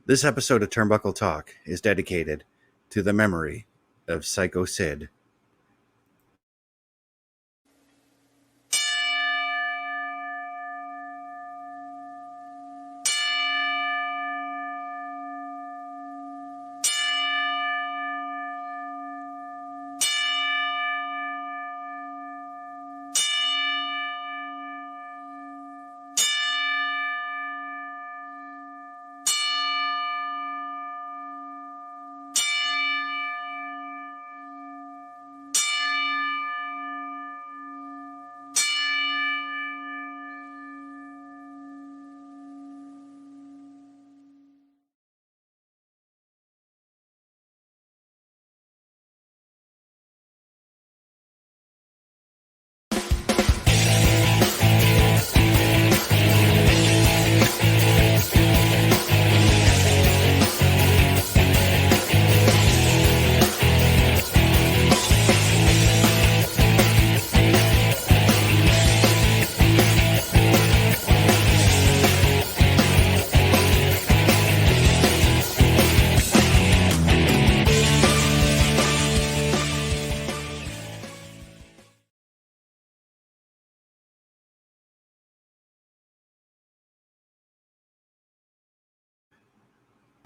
This episode of Turnbuckle Talk is dedicated to the memory of Sycho Sid.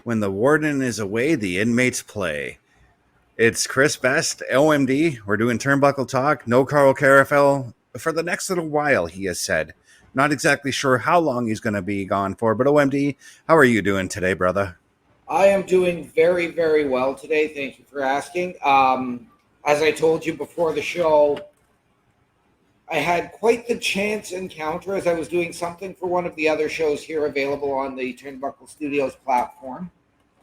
When the warden is away, the inmates play. It's Chris Best, OMD. We're doing Turnbuckle Talk. No Carl Carafel for the next little while, he has said. Not exactly sure how long he's going to be gone for, but OMD, how are you doing today, brother? I am doing very, very well today. Thank you for asking. As I told you before the show, I had quite the chance encounter as I was doing something for one of the other shows here available on the Turnbuckle Studios platform.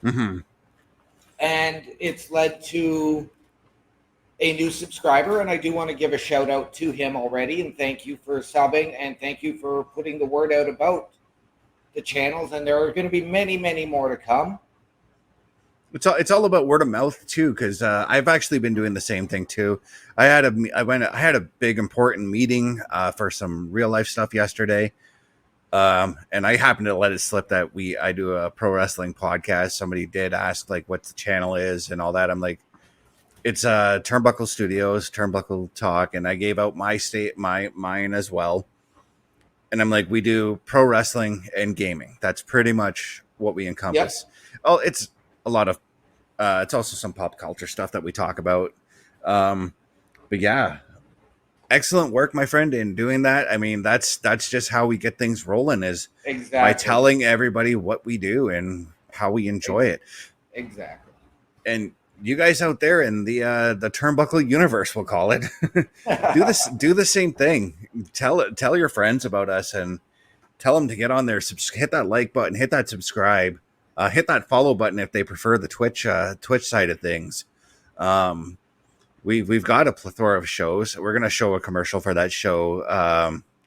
Mm-hmm. And it's led to a new subscriber, and I do want to give a shout out to him already, and thank you for subbing, and thank you for putting the word out about the channels, and there are going to be many, many more to come. It's all about word of mouth too, because I've actually been doing the same thing too. I had a big important meeting for some real life stuff yesterday, and I happened to let it slip that I do a pro wrestling podcast. Somebody did ask like what the channel is and all that. I'm like, it's Turnbuckle Studios, Turnbuckle Talk, and I gave out mine as well. And I'm like, we do pro wrestling and gaming. That's pretty much what we encompass. Yep. Oh, it's a lot of it's also some pop culture stuff that we talk about, but yeah, excellent work, my friend, in doing that. I mean, that's just how we get things rolling, is exactly by telling everybody what we do and how we enjoy it. Exactly. And you guys out there in the Turnbuckle universe, we'll call it, do the same thing. Tell your friends about us and tell them to get on there, hit that like button, hit that subscribe. Hit that follow button if they prefer the Twitch side of things. We've got a plethora of shows. We're going to show a commercial for that show.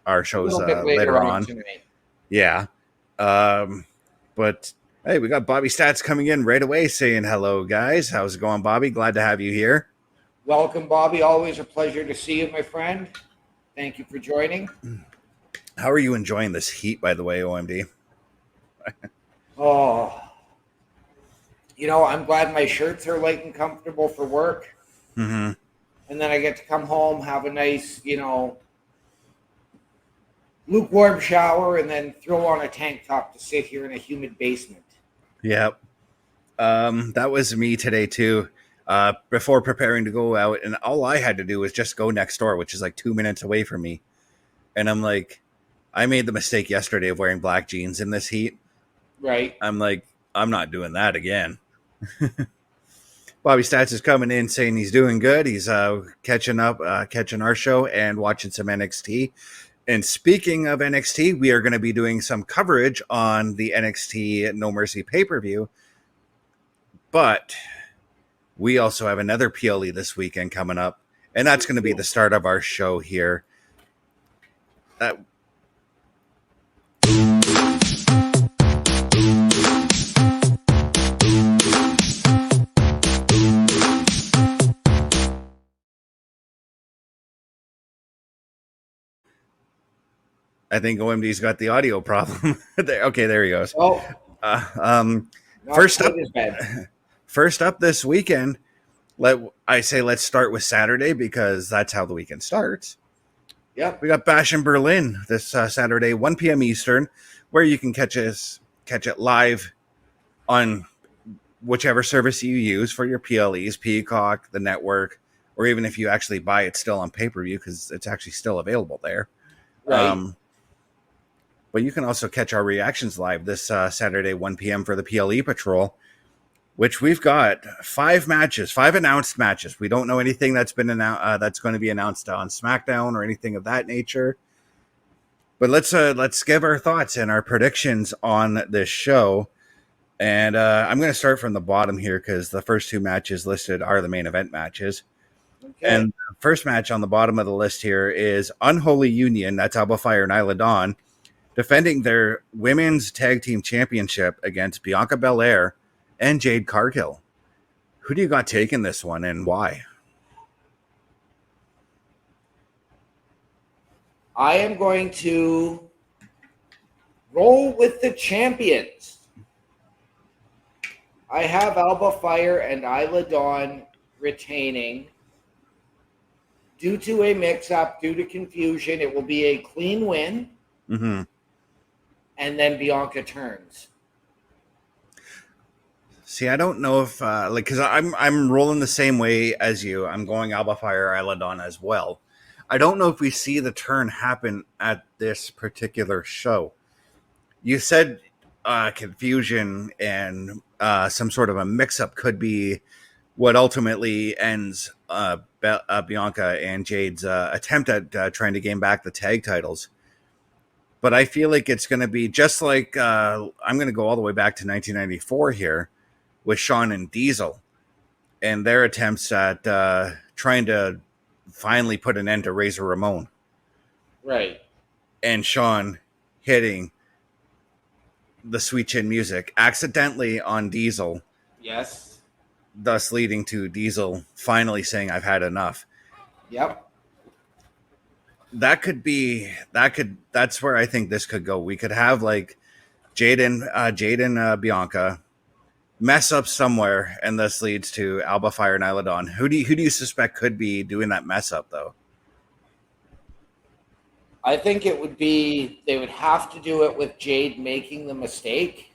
Our shows later on. Yeah. But hey, we got Bobby Stats coming in right away saying hello, guys. How's it going, Bobby? Glad to have you here. Welcome, Bobby. Always a pleasure to see you, my friend. Thank you for joining. How are you enjoying this heat, by the way, OMD? Oh, I'm glad my shirts are light and comfortable for work. Mm-hmm. And then I get to come home, have a nice, lukewarm shower, and then throw on a tank top to sit here in a humid basement. Yep. That was me today, too. Before preparing to go out, and all I had to do was just go next door, which is like 2 minutes away from me. And I'm like, I made the mistake yesterday of wearing black jeans in this heat. Right. I'm like, I'm not doing that again. Bobby Stats is coming in saying he's doing good. He's catching our show and watching some NXT. And speaking of NXT, we are going to be doing some coverage on the NXT No Mercy pay-per-view. But we also have another PLE this weekend coming up, and that's going to be the start of our show here. I think OMD's got the audio problem. Okay, there he goes. Oh. Not First quite up, as bad. first up this weekend. Let's start with Saturday because that's how the weekend starts. Yep. We got Bash in Berlin this Saturday, 1 p.m. Eastern, where you can catch it live on whichever service you use for your PLEs, Peacock, the network, or even if you actually buy it still on pay-per-view because it's actually still available there. Right. But you can also catch our reactions live this Saturday, 1 p.m. for the PLE Patrol, which we've got 5 matches, 5 announced matches. We don't know anything that's been that's going to be announced on SmackDown or anything of that nature. But let's give our thoughts and our predictions on this show. And I'm going to start from the bottom here because the first 2 matches listed are the main event matches. Okay. And the first match on the bottom of the list here is Unholy Union. That's Alba Fire and Isla Dawn defending their women's tag team championship against Bianca Belair and Jade Cargill. Who do you got taking this one and why? I am going to roll with the champions. I have Alba Fire and Isla Dawn retaining. Due to a mix-up, due to confusion, it will be a clean win. Mm-hmm. And then Bianca turns. See, I don't know if because I'm rolling the same way as you. I'm going Alba Fire Isla Dawn as well. I don't know if we see the turn happen at this particular show. You said confusion and some sort of a mix-up could be what ultimately ends Bianca and Jade's attempt at trying to gain back the tag titles. But I feel like it's going to be just like I'm going to go all the way back to 1994 here with Shawn and Diesel and their attempts at trying to finally put an end to Razor Ramon. Right. And Shawn hitting the Sweet Chin Music accidentally on Diesel. Yes. Thus leading to Diesel finally saying, "I've had enough." Yep. That's where I think this could go. We could have like Jade and Bianca mess up somewhere, and this leads to Alba Fire and Isla Dawn. Who do you suspect could be doing that mess up though? I think it would be, they would have to do it with Jade making the mistake.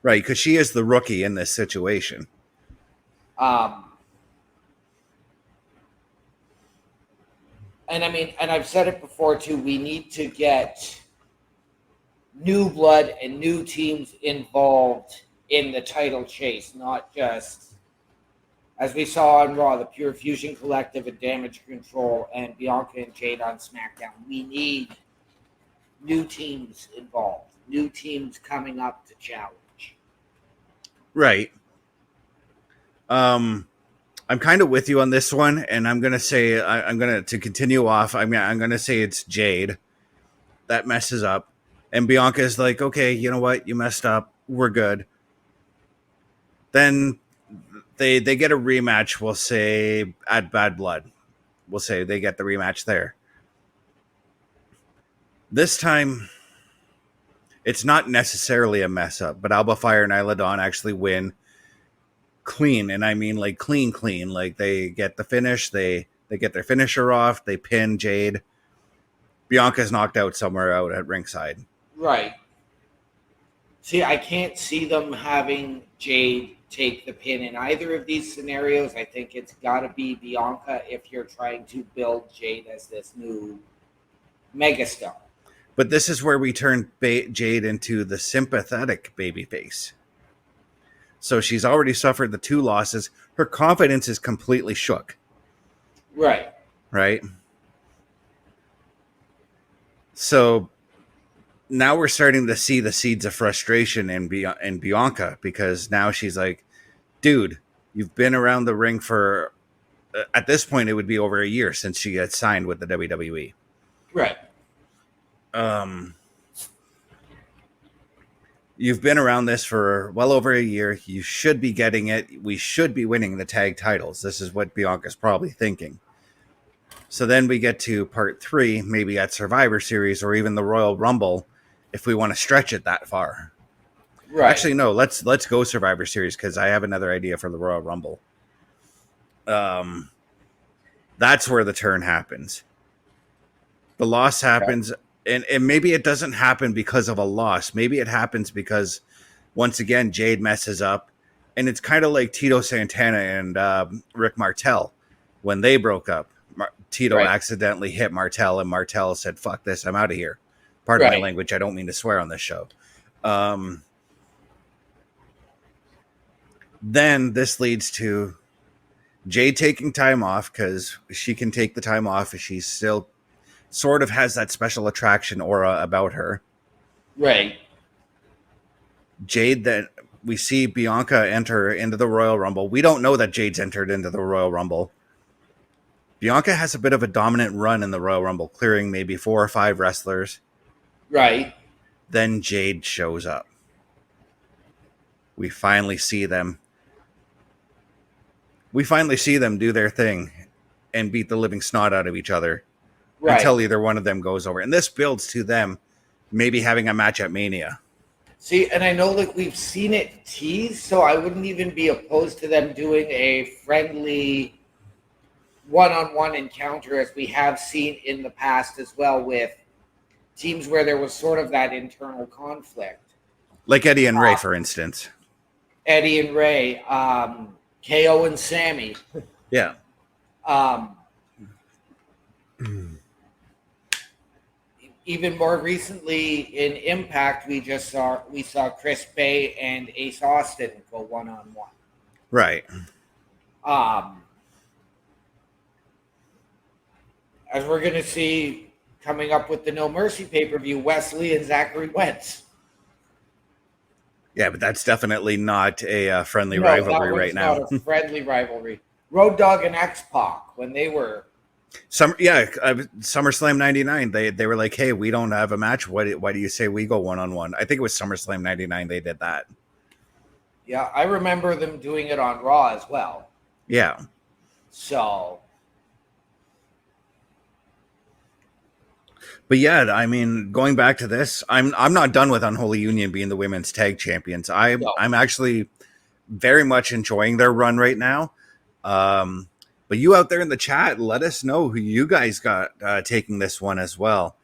Right, because she is the rookie in this situation. And I mean, and I've said it before too, we need to get new blood and new teams involved in the title chase, not just, as we saw on Raw, the Pure Fusion Collective and Damage Control and Bianca and Jade on SmackDown. We need new teams involved, new teams coming up to challenge. Right. I'm kind of with you on this one, and I'm gonna say to continue off. I'm gonna say it's Jade that messes up, and Bianca's like, okay, you know what, you messed up, we're good. Then they get a rematch. We'll say at Bad Blood. We'll say they get the rematch there. This time, it's not necessarily a mess up, but Alba Fire and Isla Dawn actually win clean, and I mean like clean. Like they get the finish, they get their finisher off, they pin Jade. Bianca's knocked out somewhere out at ringside. Right. See, I can't see them having Jade take the pin in either of these scenarios. I think it's got to be Bianca if you're trying to build Jade as this new megastar. But this is where we turn Jade into the sympathetic babyface. So she's already suffered the 2 losses. Her confidence is completely shook. Right. Right? So now we're starting to see the seeds of frustration in Bianca, because now she's like, dude, you've been around the ring for, at this point, it would be over a year since she got signed with the WWE. Right. You've been around this for well over a year. You should be getting it. We should be winning the tag titles. This is what Bianca's probably thinking. So then we get to part 3, maybe at Survivor Series or even the Royal Rumble, if we want to stretch it that far. Right. Actually, no. Let's go Survivor Series because I have another idea for the Royal Rumble. That's where the turn happens. The loss happens, and maybe it doesn't happen because of a loss. Maybe it happens because once again Jade messes up, and it's kind of like Tito Santana and Rick Martel when they broke up. Tito Right. accidentally hit Martel, and Martel said, "Fuck this, I'm out of here." Pardon my Right. language. I don't mean to swear on this show. Then this leads to Jade taking time off because she can take the time off if she still sort of has that special attraction aura about her. Right. Jade, then we see Bianca enter into the Royal Rumble. We don't know that Jade's entered into the Royal Rumble. Bianca has a bit of a dominant run in the Royal Rumble, clearing maybe 4 or 5 wrestlers. Right. Then Jade shows up. We finally see them. We finally see them do their thing and beat the living snot out of each other Right. until either one of them goes over. And this builds to them maybe having a match at Mania. See, and I know like we've seen it teased, so I wouldn't even be opposed to them doing a friendly one-on-one encounter as we have seen in the past as well with teams where there was sort of that internal conflict. Like Eddie and Ray, for instance. Eddie and Ray, KO and Sammy. Yeah. Even more recently in Impact, we saw Chris Bay and Ace Austin go one-on-one. Right. As we're going to see coming up with the No Mercy pay-per-view, Wesley and Zachary Wentz. Yeah, but that's definitely not a friendly No, rivalry that right now. Not a friendly rivalry. Road Dogg and X-Pac, when they were... SummerSlam 99, they were like, hey, we don't have a match. Why do you say we go one-on-one? I think it was SummerSlam 99 they did that. Yeah, I remember them doing it on Raw as well. Yeah. So... But yeah, I mean, going back to this, I'm not done with Unholy Union being the women's tag champions. I'm actually very much enjoying their run right now. But you out there in the chat, let us know who you guys got taking this one as well.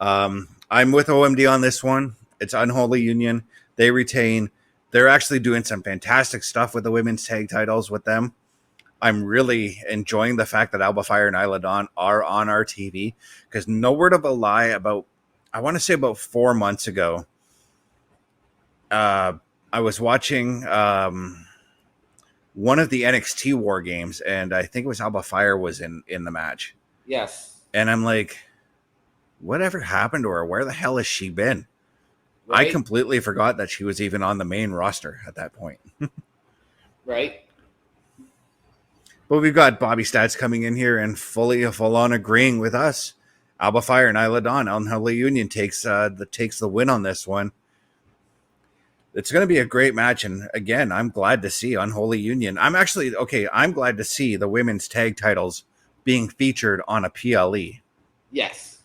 I'm with OMD on this one. It's Unholy Union. They retain. They're actually doing some fantastic stuff with the women's tag titles with them. I'm really enjoying the fact that Alba Fire and Isla Dawn are on our TV because no word of a lie I want to say about 4 months ago, I was watching one of the NXT War Games, and I think it was Alba Fire was in the match. Yes. And I'm like, whatever happened to her? Where the hell has she been? Right? I completely forgot that she was even on the main roster at that point. Right. But we've got Bobby Stats coming in here and full on agreeing with us. Alba Fire and Isla Dawn. Unholy Union takes the win on this one. It's going to be a great match, and again, I'm glad to see Unholy Union. I'm glad to see the women's tag titles being featured on a PLE. Yes.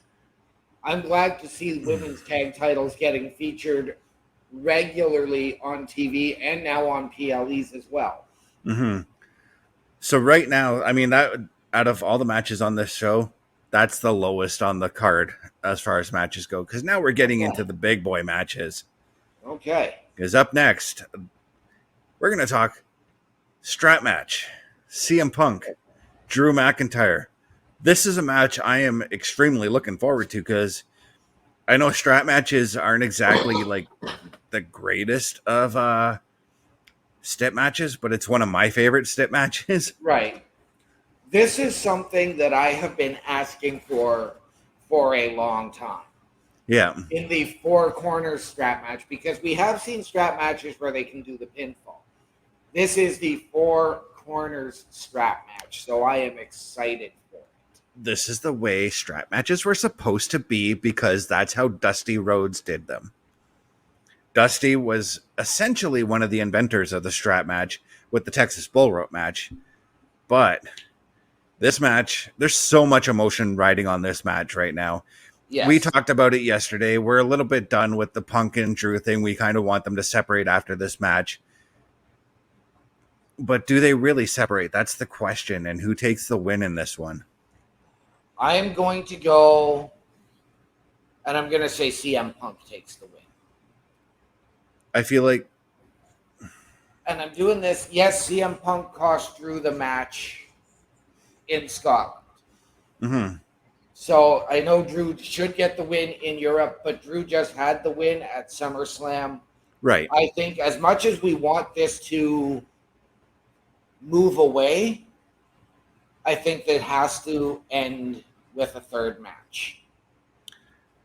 I'm glad to see women's tag titles getting featured regularly on TV and now on PLEs as well. Mm-hmm. So right now, I mean, that out of all the matches on this show, that's the lowest on the card as far as matches go. Because now we're getting into the big boy matches. Okay. Because up next, we're going to talk strap match. CM Punk, Drew McIntyre. This is a match I am extremely looking forward to because I know strap matches aren't exactly like the greatest of stip matches, but it's one of my favorite stip matches. Right. This is something that I have been asking for a long time. Yeah. In the 4 corners strap match, because we have seen strap matches where they can do the pinfall. This is the 4 corners strap match, so I am excited for it. This is the way strap matches were supposed to be because that's how Dusty Rhodes did them. Dusty was essentially one of the inventors of the strap match with the Texas Bull Rope match. But this match, there's so much emotion riding on this match right now. We Yes. talked about it yesterday. We're a little bit done with the Punk and Drew thing. We kind of want them to separate after this match. But do they really separate? That's the question. And who takes the win in this one? I am going to go, and I'm going to say CM Punk takes the win. I feel like, And I'm doing this. Yes, CM Punk cost Drew the match in Scotland. mm-hmm. So I know Drew should get the win in Europe, but Drew just had the win at SummerSlam. Right. I think as much as we want this to move away, I think that has to end with a third match.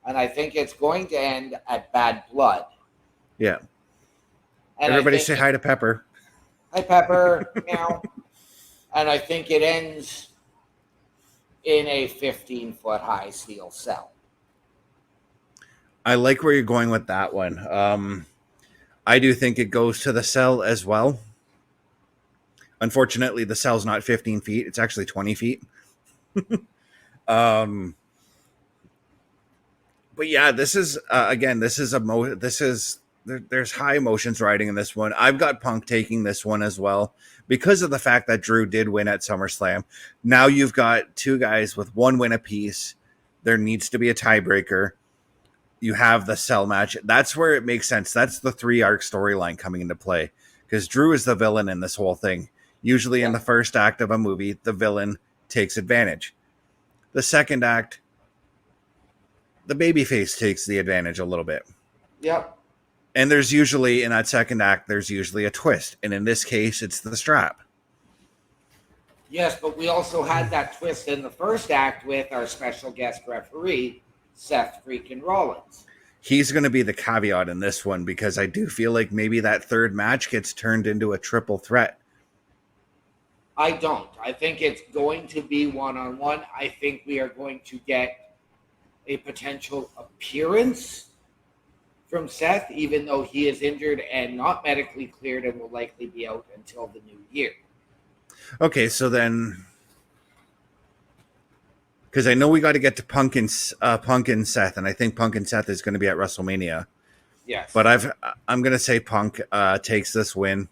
And I think it's going to end at Bad Blood. Yeah. And Everybody say hi to Pepper. Hi, Pepper. Meow. And I think it ends in a 15-foot high steel cell. I like where you're going with that one. I do think it goes to the cell as well. Unfortunately, the cell's not 15 feet. It's actually 20 feet. But yeah, this is again, there's high emotions riding in this one. I've got Punk taking this one as well because of the fact that Drew did win at SummerSlam. Now you've got two guys with one win apiece. There needs to be a tiebreaker. You have the cell match. That's where it makes sense. That's the 3-arc storyline coming into play because Drew is the villain in this whole thing. Usually in the first act of a movie, the villain takes advantage. The second act, the babyface takes the advantage a little bit. Yep. And there's usually, in that second act, there's usually a twist. And in this case, it's the strap. Yes, but we also had that twist in the first act with our special guest referee, Seth freaking Rollins. He's going to be the caveat in this one because I do feel like maybe that third match gets turned into a triple threat. I don't. I think it's going to be one-on-one. I think we are going to get a potential appearance from Seth, even though he is injured and not medically cleared and will likely be out until the new year. Okay, so then, because I know we got to get to Punk and Seth, and I think Punk and Seth is going to be at WrestleMania. Yes, but I'm going to say Punk takes this win,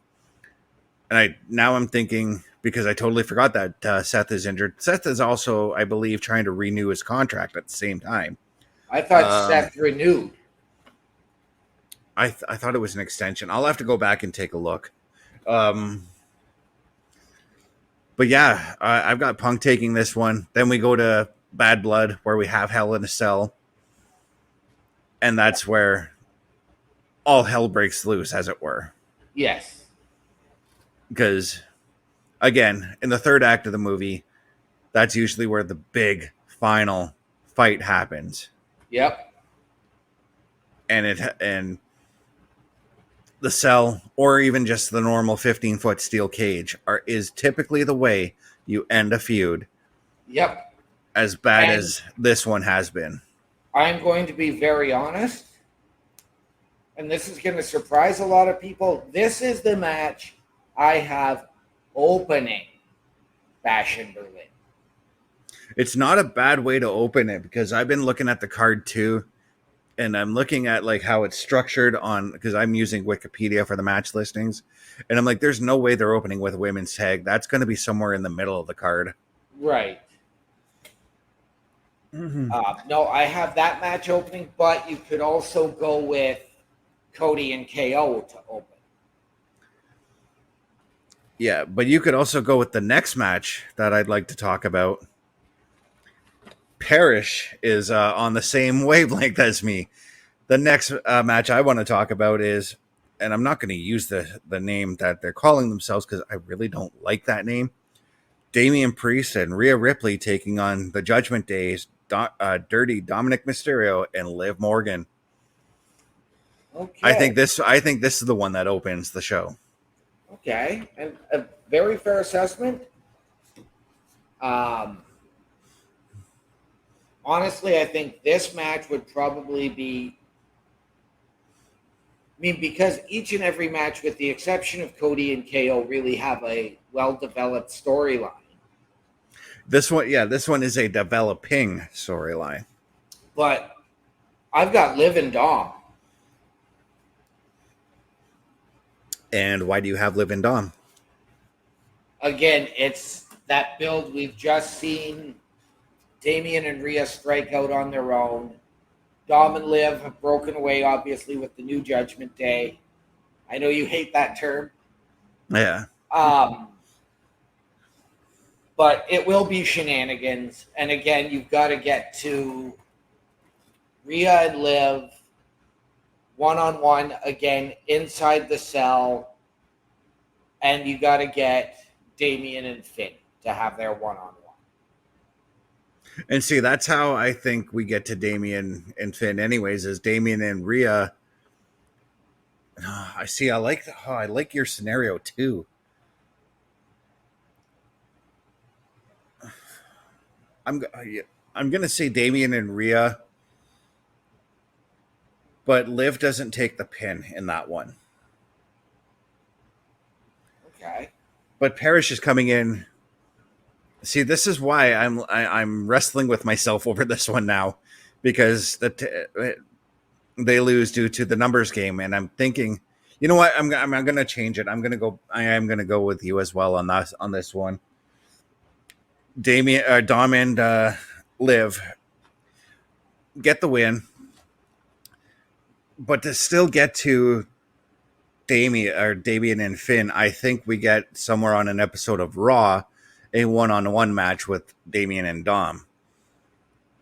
and I'm thinking because I totally forgot that Seth is injured. Seth is also, I believe, trying to renew his contract at the same time. I thought Seth renewed. I thought it was an extension. I'll have to go back and take a look. But yeah, I've got Punk taking this one. Then we go to Bad Blood, where we have Hell in a Cell. And that's where all hell breaks loose, as it were. Yes. Because, again, in the third act of the movie, that's usually where the big final fight happens. Yep. And the cell, or even just the normal 15-foot steel cage, is typically the way you end a feud. Yep. As bad as this one has been. I'm going to be very honest, and this is going to surprise a lot of people. This is the match I have opening Bash in Berlin. It's not a bad way to open it because I've been looking at the card too. And I'm looking at like how it's structured on because I'm using Wikipedia for the match listings, and I'm like, there's no way they're opening with a women's tag. That's going to be somewhere in the middle of the card. Right. Mm-hmm. No, I have that match opening, but you could also go with Cody and KO to open. Yeah, but you could also go with the next match that I'd like to talk about. Parrish is on the same wavelength as me. The next match I want to talk about is, and I'm not going to use the name that they're calling themselves because I really don't like that name. Damian Priest and Rhea Ripley taking on the Judgment Day's Dirty Dominic Mysterio and Liv Morgan. Okay. I think this is the one that opens the show. Okay, and a very fair assessment. Honestly, I think this match would probably be. I mean, because each and every match, with the exception of Cody and KO, really have a well-developed storyline. This one is a developing storyline. But I've got Liv and Dom. And why do you have Liv and Dom? Again, it's that build we've just seen Damian and Rhea strike out on their own. Dom and Liv have broken away, obviously, with the new Judgment Day. I know you hate that term. Yeah. But it will be shenanigans. And again, you've got to get to Rhea and Liv one-on-one again inside the cell. And you got to get Damian and Finn to have their one-on-one. And see, that's how I think we get to Damian and Finn anyways, is Damian and Rhea. I see. I like your scenario too. I'm going to say Damian and Rhea, but Liv doesn't take the pin in that one. Okay. But Parrish is coming in. See, this is why I'm wrestling with myself over this one now, because they lose due to the numbers game, and I'm thinking, you know what? I'm going to change it. I am going to go with you as well on this one. Dom and Liv get the win, but to still get to Damian and Finn, I think we get somewhere on an episode of Raw a one-on-one match with Damian and Dom.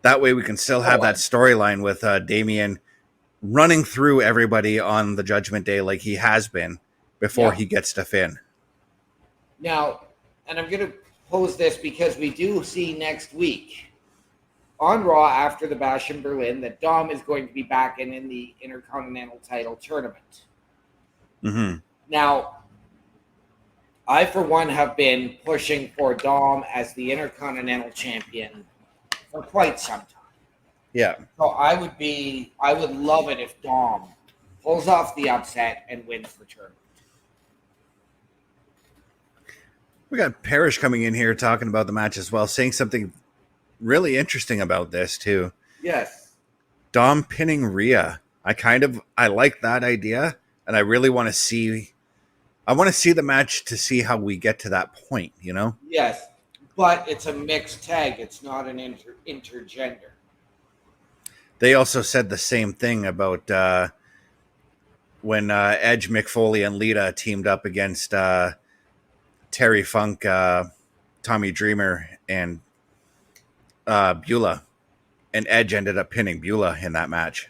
That way we can still have that storyline with Damian running through everybody on the Judgment Day like he has been before he gets to Finn. Now, and I'm going to pose this because we do see next week on Raw after the Bash in Berlin that Dom is going to be back in the Intercontinental title tournament. Mm-hmm. Now, I, for one, have been pushing for Dom as the Intercontinental Champion for quite some time. Yeah. So I would love it if Dom pulls off the upset and wins the tournament. We got Parrish coming in here talking about the match as well, saying something really interesting about this too. Yes. Dom pinning Rhea. I like that idea, and I really want to see the match to see how we get to that point, you know? Yes, but it's a mixed tag. It's not an intergender. They also said the same thing about when Edge, Mick Foley, and Lita teamed up against Terry Funk, Tommy Dreamer, and Beulah. And Edge ended up pinning Beulah in that match.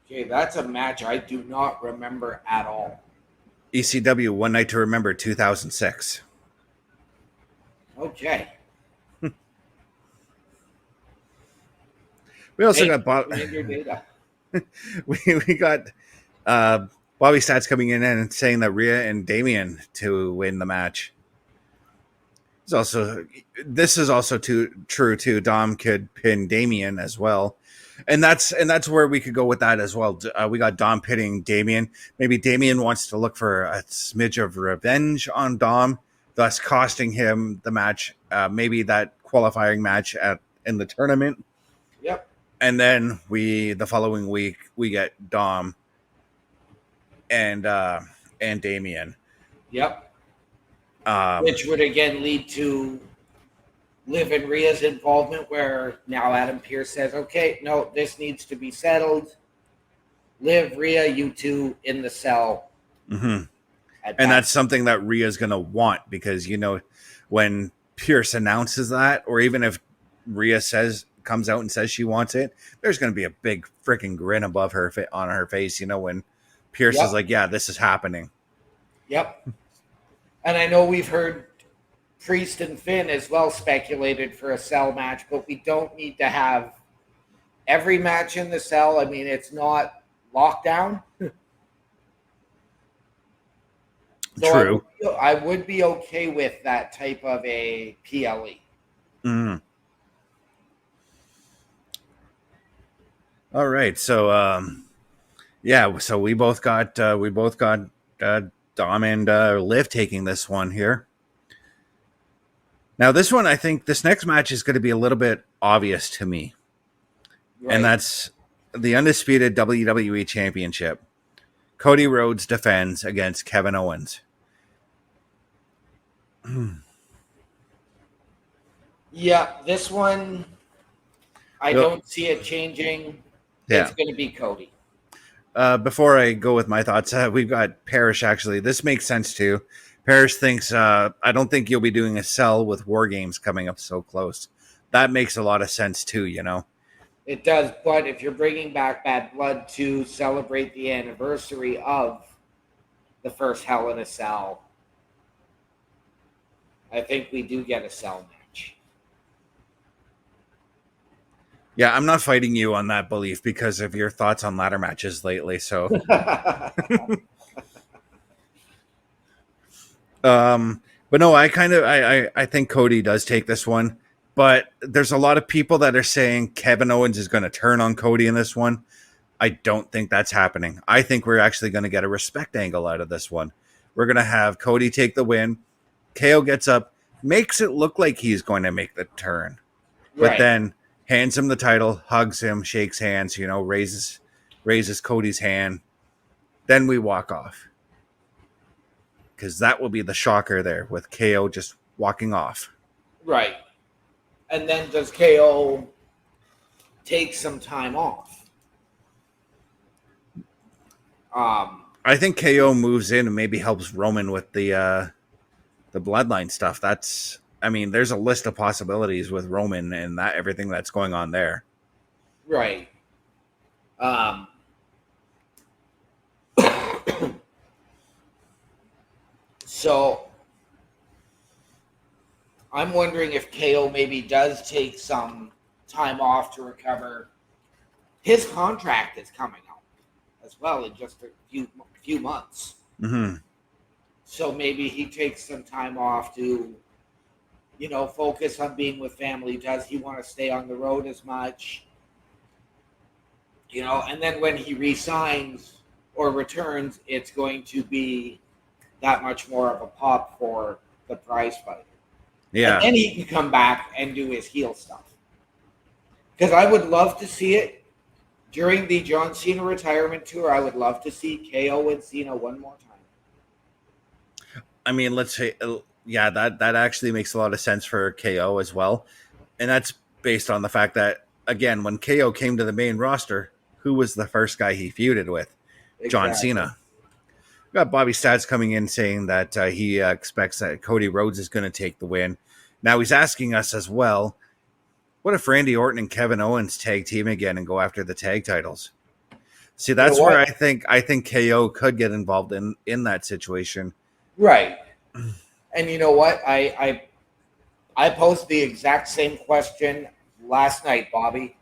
Okay, that's a match I do not remember at all. ECW One Night to Remember 2006. Okay. We also got Bob. we got Bobby Stats coming in and saying that Rhea and Damian to win the match. This is also true too. Dom could pin Damian as well. And that's where we could go with that as well. We got Dom pinning Damian. Maybe Damian wants to look for a smidge of revenge on Dom, thus costing him the match. Maybe that qualifying match in the tournament. Yep. And then the following week we get Dom and Damian. Yep. Which would again lead to Liv and Rhea's involvement, where now Adam Pearce says, okay, no, this needs to be settled. Liv, Rhea, you two in the cell. Mm-hmm. And that's something that Rhea's going to want, because, you know, when Pearce announces that, or even if Rhea comes out and says she wants it, there's going to be a big freaking grin above on her face, you know, when Pearce is like, yeah, this is happening. Yep. And I know we've heard Priest and Finn as well speculated for a cell match, but we don't need to have every match in the cell. I mean, it's not lockdown. True. I would be okay with that type of a PLE. Mm. All right. So, so we both got Dom and Liv taking this one here. Now, this one, I think this next match is going to be a little bit obvious to me. and Right. that's the undisputed WWE Championship. Cody Rhodes defends against Kevin Owens. Yeah, this one I Well, don't see it changing. It's yeah. going to be Cody. Before I go with my thoughts, we've got Parrish actually. This makes sense too. Parrish thinks, I don't think you'll be doing a sell with War Games coming up so close. That makes a lot of sense too, you know? It does, but if you're bringing back Bad Blood to celebrate the anniversary of the first Hell in a Cell, I think we do get a cell match. Yeah, I'm not fighting you on that belief because of your thoughts on ladder matches lately. So, um, but no, I think Cody does take this one. But there's a lot of people that are saying Kevin Owens is going to turn on Cody in this one. I don't think that's happening. I think we're actually going to get a respect angle out of this one. We're going to have Cody take the win. KO gets up, makes it look like he's going to make the turn, but Right. then hands him the title, hugs him, shakes hands, you know, raises Cody's hand. Then we walk off because that will be the shocker there with KO just walking off. Right. And then does KO take some time off? I think KO moves in and maybe helps Roman with the bloodline stuff. That's, I mean, there's a list of possibilities with Roman and that everything that's going on there. Right. Um, so I'm wondering if KO maybe does take some time off to recover. His contract is coming out as well in just a few months. Mm-hmm. So maybe he takes some time off to, focus on being with family. Does he want to stay on the road as much? And then when he resigns or returns, it's going to be that much more of a pop for the prize fighter. And Yeah. then he can come back and do his heel stuff. Because I would love to see it during the John Cena retirement tour. I would love to see KO and Cena one more time. I mean, let's say, yeah, that actually makes a lot of sense for KO as well. And that's based on the fact that, again, when KO came to the main roster, who was the first guy he feuded with? John Exactly. Cena. We got Bobby Stats coming in saying that he expects that Cody Rhodes is going to take the win. Now he's asking us as well, what if Randy Orton and Kevin Owens tag team again and go after the tag titles? See, You know that's where what? I think KO could get involved in that situation. Right. And you know what? I posed the exact same question last night, Bobby.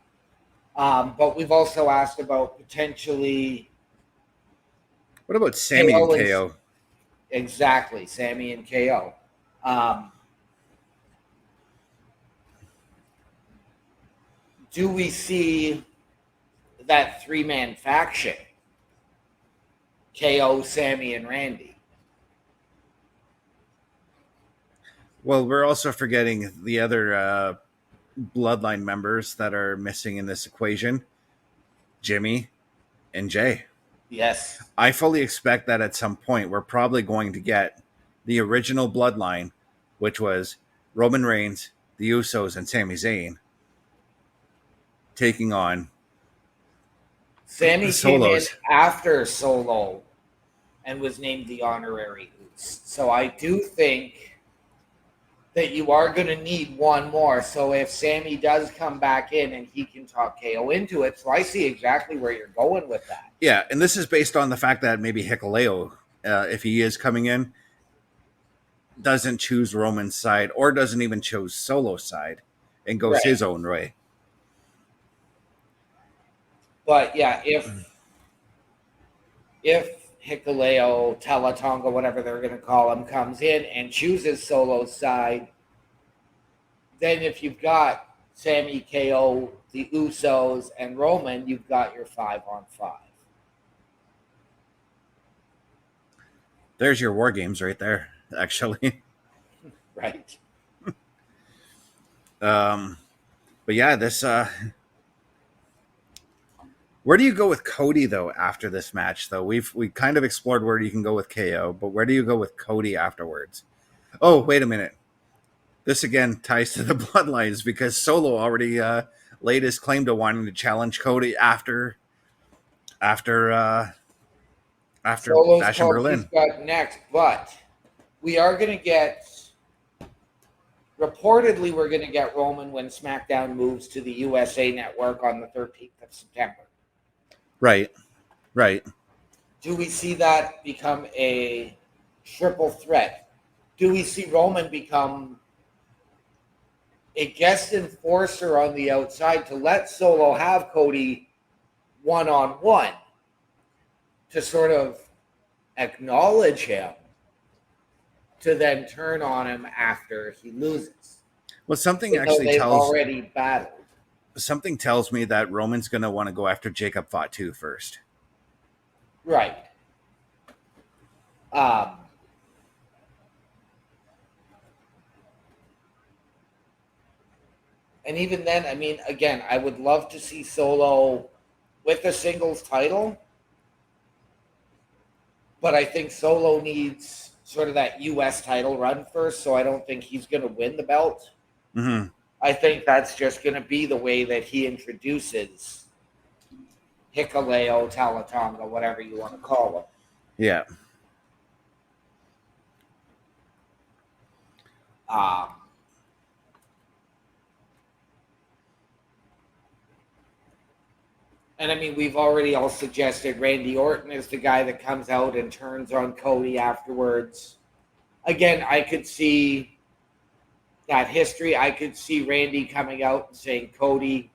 But we've also asked about potentially What about Sammy and KO and KO? exactly Sammy and KO. Um, do we see that three-man faction? KO, Sammy, and Randy. Well, we're also forgetting the other bloodline members that are missing in this equation, Jimmy and Jay. Yes. I fully expect that at some point we're probably going to get the original bloodline, which was Roman Reigns, the Usos, and Sami Zayn, taking on the Sammy came in Solos. after Solo and was named the honorary Uso. So I do think that you are going to need one more. So if Sammy does come back in and he can talk KO into it, so I see exactly where you're going with that. Yeah, and this is based on the fact that maybe Hikuleo, if he is coming in, doesn't choose Roman's side or doesn't even choose Solo's side and goes Right. his own way. But yeah, if Hikuleo, Talatonga, whatever they're going to call him, comes in and chooses Solo's side, then if you've got Sammy, KO, the Usos, and Roman, you've got your 5-on-5. There's your war games right there, actually. Right. um, but yeah, this Where do you go with Cody though after this match? Though we kind of explored where you can go with KO, but where do you go with Cody afterwards? Oh, wait a minute. This again ties to the bloodlines because Solo already laid his claim to wanting to challenge Cody after after Solo's Bash in card he's Berlin. got next, but we are going to get. Reportedly, we're going to get Roman when SmackDown moves to the USA Network on the 13th of September. Right, right. Do we see that become a triple threat? Do we see Roman become a guest enforcer on the outside to let Solo have Cody one-on-one to sort of acknowledge him to then turn on him after he loses? Well, something Even though actually they've tells already battled. something tells me that Roman's going to want to go after Jacob Fatu first. Right. And even then, I mean, again, I would love to see Solo with a singles title, but I think Solo needs sort of that U.S. title run first, so I don't think he's going to win the belt. Mm-hmm. I think that's just going to be the way that he introduces Hikuleo, Talatonga, whatever you want to call him. Yeah. And I mean, we've already all suggested Randy Orton is the guy that comes out and turns on Cody afterwards. Again, I could see that history. I could see Randy coming out and saying, Cody,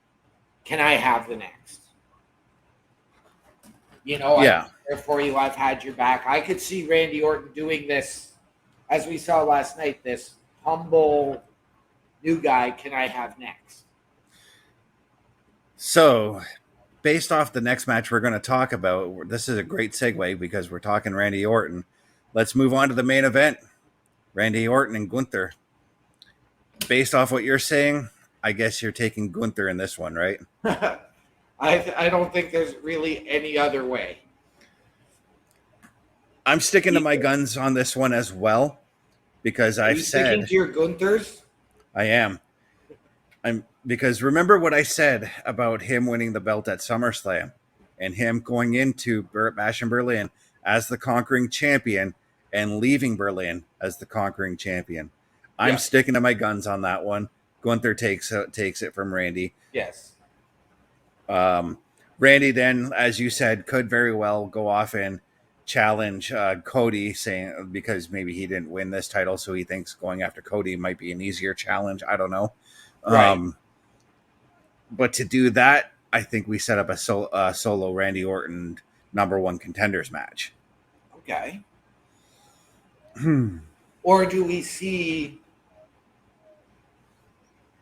can I have the next? You know, Yeah. I'm here for you. I've had your back. I could see Randy Orton doing this, as we saw last night, this humble new guy, can I have next? So, based off the next match we're going to talk about, this is a great segue because we're talking Randy Orton. Let's move on to the main event. Randy Orton and Gunther. Based off what you're saying, I guess you're taking Gunther in this one, right? I don't think there's really any other way. I'm sticking to my guns on this one as well because I've said sticking to your Gunthers? I am. Because remember what I said about him winning the belt at SummerSlam and him going into Bash in Berlin as the conquering champion and leaving Berlin as the conquering champion. I'm sticking to my guns on that one. Gunther takes it from Randy. Yes. Randy then, as you said, could very well go off and challenge Cody, saying because maybe he didn't win this title, so he thinks going after Cody might be an easier challenge. I don't know. Right. But to do that, I think we set up a solo Randy Orton #1 contenders match. Okay. Or do we see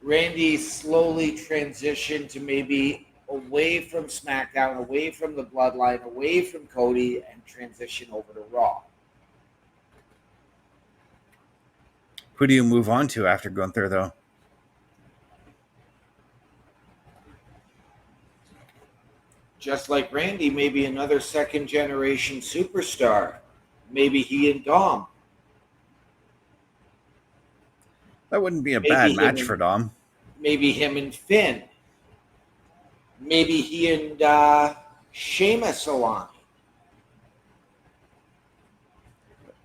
Randy slowly transition to maybe away from SmackDown, away from the Bloodline, away from Cody, and transition over to Raw? Who do you move on to after Gunther, though? Just like Randy, maybe another second-generation superstar. Maybe he and Dom. That wouldn't be a bad match and, for Dom. Maybe him and Finn. Maybe he and Sheamus align.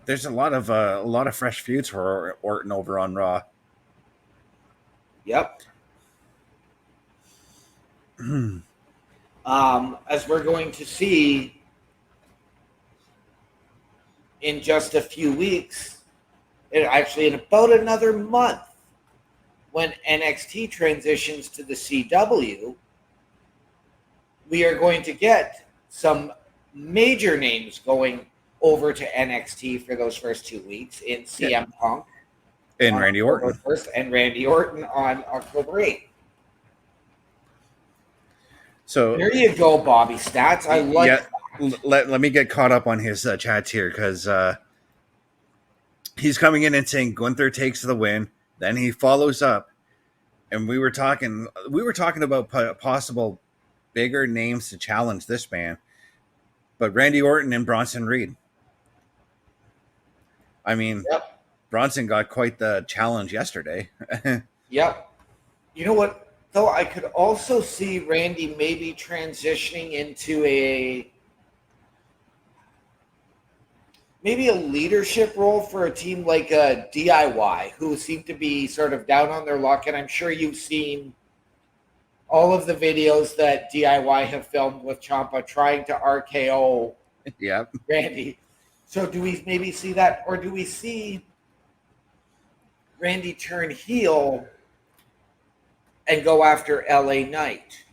There's a lot of fresh feuds for Orton over on Raw. Yep. As we're going to see in just a few weeks, actually in about another month, when NXT transitions to the CW, we are going to get some major names going over to NXT for those first 2 weeks in CM Punk and Randy Orton. 1st, and Randy Orton on October 8th. So there you go, Bobby Stats. I like that. Let me get caught up on his chats here because he's coming in and saying Gunther takes the win. Then he follows up, and we were talking about possible bigger names to challenge this man, but Randy Orton and Bronson Reed. I mean, Yep. Bronson got quite the challenge yesterday. Yep. You know what, though? I could also see Randy maybe transitioning into maybe a leadership role for a team like a DIY, who seem to be sort of down on their luck. And I'm sure you've seen all of the videos that DIY have filmed with Ciampa trying to RKO Yep. Randy. So do we maybe see that, or do we see Randy turn heel and go after LA Knight?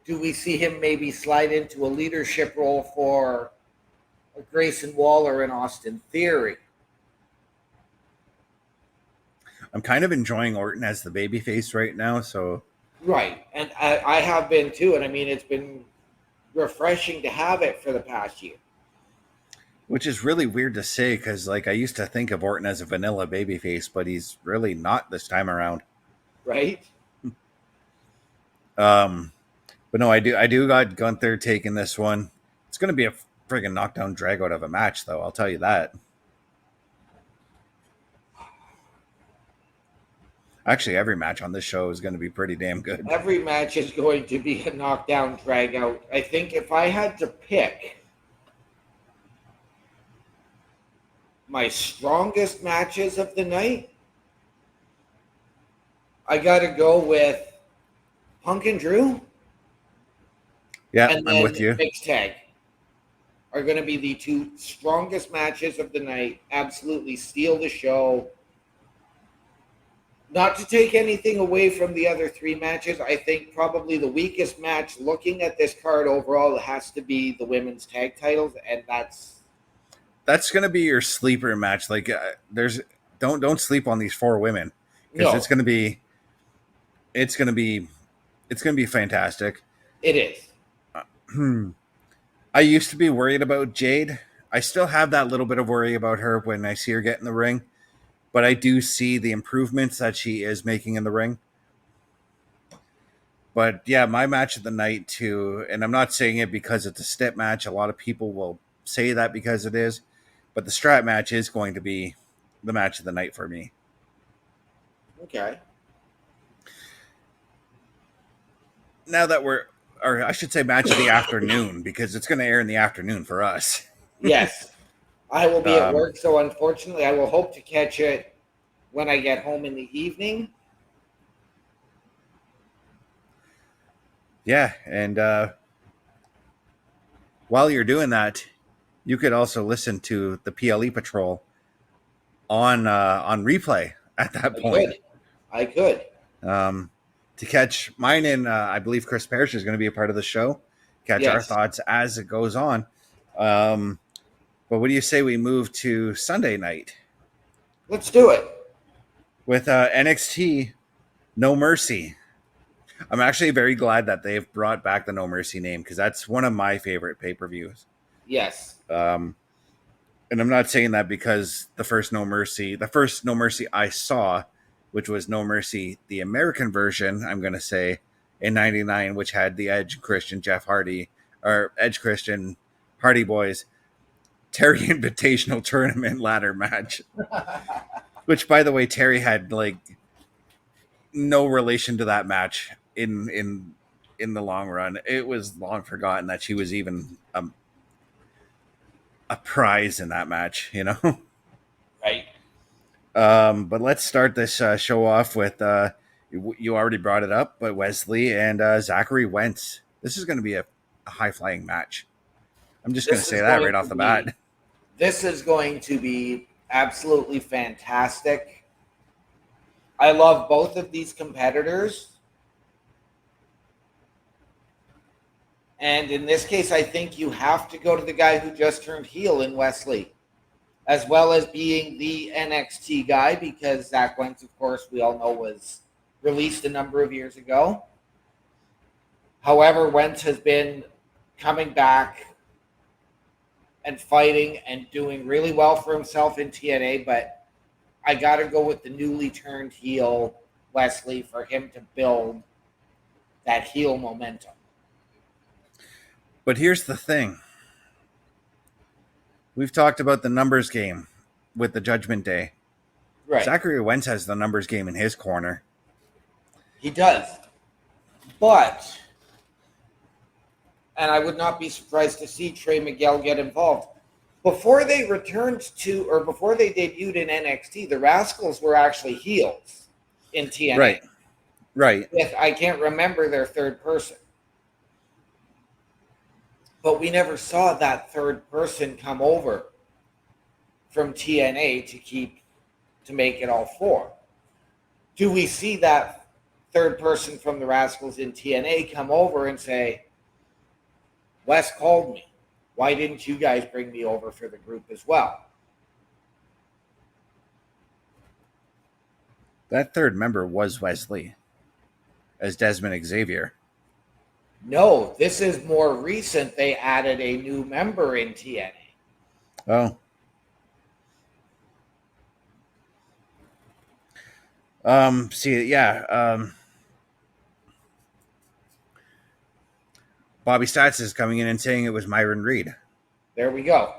Do we see him maybe slide into a leadership role for Grayson Waller and Austin Theory? I'm kind of enjoying Orton as the babyface right now, so Right. And I have been too. And I mean, it's been refreshing to have it for the past year. which is really weird to say because like I used to think of Orton as a vanilla babyface, but he's really not this time around. Right. Um, but no, I do got Gunther taking this one. It's going to be a friggin' knockdown drag out of a match, though. I'll tell you that. Actually, every match on this show is going to be pretty damn good. Every match is going to be a knockdown drag out. I think if I had to pick my strongest matches of the night, I got to go with Punk and Drew, Yeah, and I'm then with you. mixed tag are going to be the two strongest matches of the night. Absolutely steal the show. Not to take anything away from the other three matches, I think probably the weakest match looking at this card overall has to be the women's tag titles, and That's going to be your sleeper match. Like, there's don't sleep on these four women because no, it's going to be it's going to be it's going to be fantastic. it is. I used to be worried about Jade. I still have that little bit of worry about her when I see her get in the ring, but I do see the improvements that she is making in the ring. But yeah, my match of the night too, and I'm not saying it because it's a step match. A lot of people will say that because it is, but the strap match is going to be the match of the night for me. Okay. Now that or I should say match of the afternoon, because it's going to air in the afternoon for us. Yes. I will be at Um, work, so unfortunately, I will hope to catch it when I get home in the evening. yeah, and while you're doing that, you could also listen to the PLE Patrol on replay at that I point. could. I could. Um, to catch mine and I believe Chris Parrish is going to be a part of the show. Catch our Yes. thoughts as it goes on. But what do you say we move to Sunday night Let's do it. with NXT No Mercy? I'm actually very glad that they've brought back the No Mercy name because that's one of my favorite pay-per-views. Yes. And I'm not saying that because the first No Mercy I saw, which was No Mercy, the American version, I'm going to say, in 99, which had the Edge Christian Jeff Hardy, or Edge Christian Hardy Boys, Terry Invitational Tournament ladder match. Which, by the way, Terry had like no relation to that match in the long run. It was long forgotten that she was even a prize in that match, you know. Right. But let's start this show off with you already brought it up, but Wesley and Zachary Wentz. This is going to be a high flying match. I'm just going to This say is that going right off to the be bat. this is going to be absolutely fantastic. I love both of these competitors. And in this case, I think you have to go to the guy who just turned heel in Wesley, as well as being the NXT guy, because Zach Wentz, of course, we all know was released a number of years ago. However, Wentz has been coming back and fighting and doing really well for himself in TNA, but I got to go with the newly turned heel Wesley for him to build that heel momentum. But here's the thing. We've talked about the numbers game with the Judgment Day. Right. Zachary Wentz has the numbers game in his corner. He does. But, and I would not be surprised to see Trey Miguel get involved. Before they before they debuted in NXT, the Rascals were actually heels in TNA. Right. I can't remember their third person. But we never saw that third person come over from TNA to make it all four. Do we see that third person from the Rascals in TNA come over and say, Wes called me. Why didn't you guys bring me over for the group as well? That third member was Wesley as Desmond Xavier. No, this is more recent. They added a new member in TNA. Oh. Bobby Stats is coming in and saying it was Myron Reed. There we go.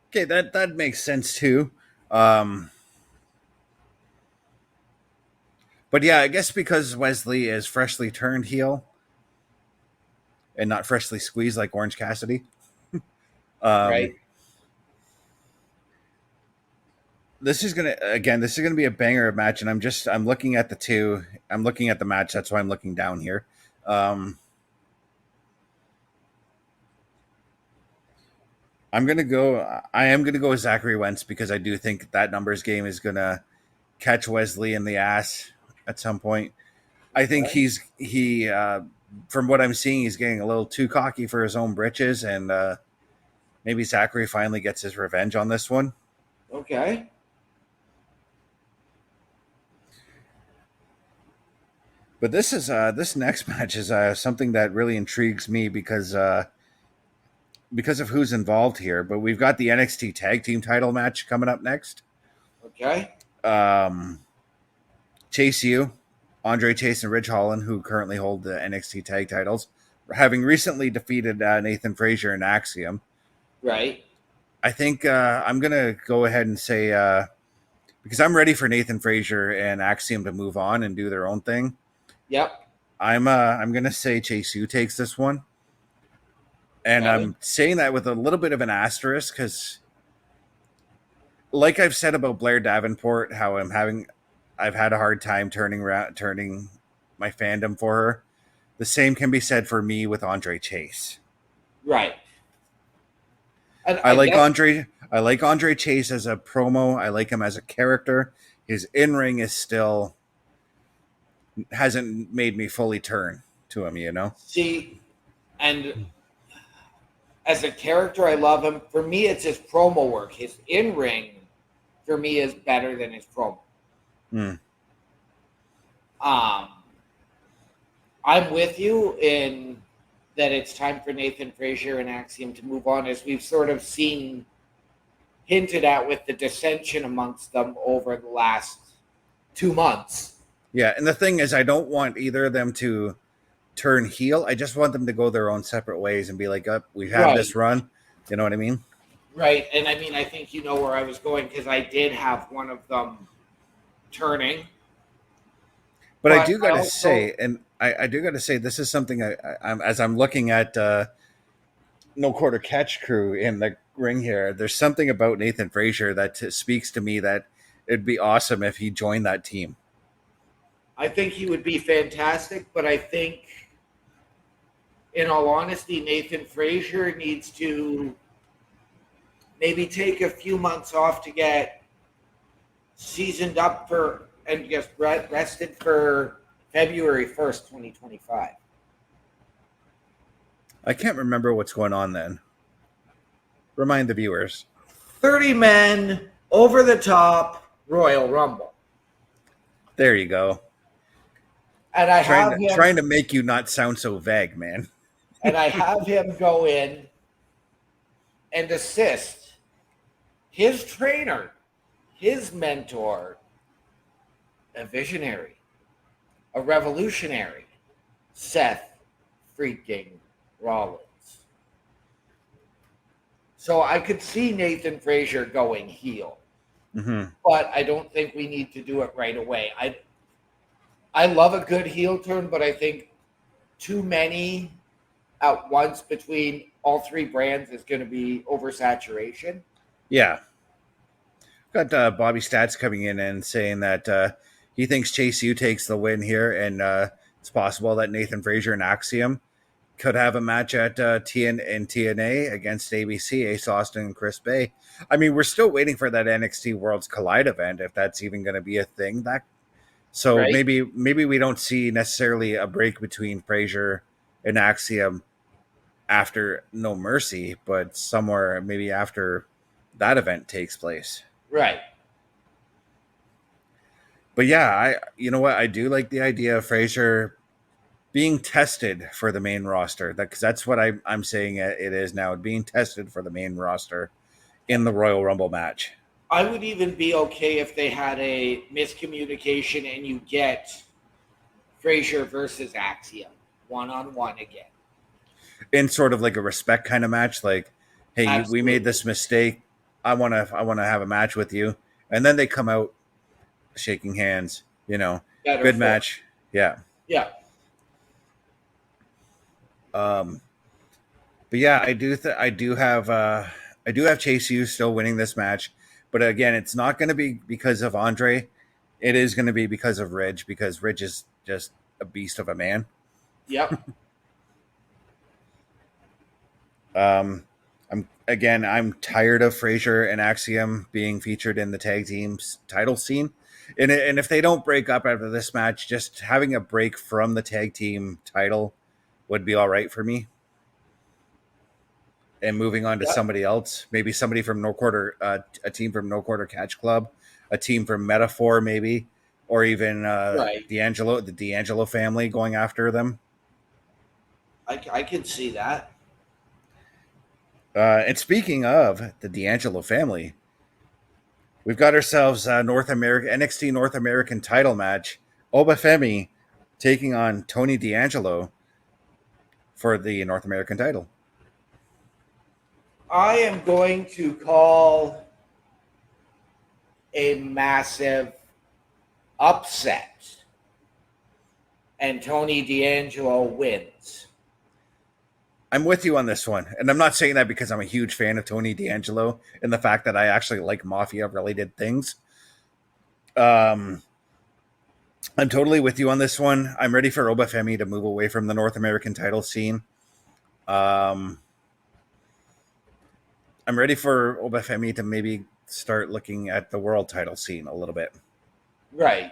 Okay, that makes sense too. But yeah, I guess because Wesley is freshly turned heel and not freshly squeezed like Orange Cassidy. Right. This is gonna be a banger match, and I'm looking at the two. I'm looking at the match. That's why I'm looking down here. I am gonna go with Zachary Wentz because I do think that numbers game is gonna catch Wesley in the ass at some point. I think from what I'm seeing, he's getting a little too cocky for his own britches, and maybe Zachary finally gets his revenge on this one. Okay. But this next match is something that really intrigues me because of who's involved here. But we've got the NXT Tag Team title match coming up next. Okay. Chase U, Andre Chase, and Ridge Holland, who currently hold the NXT tag titles, having recently defeated Nathan Frazier and Axiom. Right. I think I'm going to go ahead and say, because I'm ready for Nathan Frazier and Axiom to move on and do their own thing. Yep. I'm going to say Chase U takes this one. And Okay. I'm saying that with a little bit of an asterisk because, like I've said about Blair Davenport, how I've had a hard time turning my fandom for her. The same can be said for me with Andre Chase. Right. And I like Andre Chase as a promo. I like him as a character. His in-ring is still hasn't made me fully turn to him, you know? See, and as a character, I love him. For me, it's his promo work. His in-ring, for me, is better than his promo. I'm with you in that it's time for Nathan Frazier and Axiom to move on, as we've sort of seen hinted at with the dissension amongst them over the last 2 months. Yeah, and the thing is, I don't want either of them to turn heel. I just want them to go their own separate ways and be like, we have this run. You know what I mean? Right. And I mean, I think you know where I was going because I did have one of them turning. But I do got to say, and I do got to say, this is something I'm looking at No Quarter Catch crew in the ring here. There's something about Nathan Frazier that speaks to me that it'd be awesome if he joined that team. I think he would be fantastic, but I think, in all honesty, Nathan Frazier needs to maybe take a few months off to get seasoned up and just rested for February 1st, 2025. I can't remember what's going on then. Remind the viewers. 30 men, over the top, Royal Rumble. There you go. And I have him trying to make you not sound so vague, man. And I have him go in and assist his trainer, his mentor, a visionary, a revolutionary, Seth freaking Rollins. So I could see Nathan Frazier going heel, Mm-hmm. but I don't think we need to do it right away. I love a good heel turn, but I think too many at once between all three brands is going to be oversaturation. Yeah. Got Bobby Stats coming in and saying that he thinks Chase U takes the win here, and it's possible that Nathan Frazier and Axiom could have a match at TNA against ABC, Ace Austin and Chris Bay. I mean, we're still waiting for that NXT Worlds Collide event, if that's even going to be a thing. So Right, maybe we don't see necessarily a break between Frazier and Axiom after No Mercy, but somewhere maybe after that event takes place. right. But yeah, you know what, I do like the idea of Frazier being tested for the main roster. Because that's what I'm saying it is now, being tested for the main roster in the Royal Rumble match. I would even be okay if they had a miscommunication and you get Frazier versus Axiom one on one again. In sort of like a respect kind of match, like, hey, we made Absolutely. this mistake. I wanna have a match with you, and then they come out shaking hands. Better Good for. match. Yeah. Yeah. Um, but yeah, I do have Chase U still winning this match, but again, it's not going to be because of Andre. It is going to be because of Ridge, because Ridge is just a beast of a man. Yep. I'm tired of Frazier and Axiom being featured in the tag team's title scene, and if they don't break up after this match, just having a break from the tag team title would be all right for me. And moving on to Yep. somebody else, maybe somebody from No Quarter, a team from No Quarter Catch Club, a team from Metaphor, maybe, or even Right. the D'Angelo family going after them. I could see that. And speaking of the D'Angelo family, we've got ourselves a North America NXT North American title match. Obafemi taking on Tony D'Angelo for the North American title. I am going to call a massive upset, and Tony D'Angelo wins. I'm with you on this one. And I'm not saying that because I'm a huge fan of Tony D'Angelo and the fact that I actually like mafia related things. Um, I'm totally with you on this one. I'm ready for Obafemi to move away from the North American title scene. Um, I'm ready for Obafemi to maybe start looking at the world title scene a little bit. Right.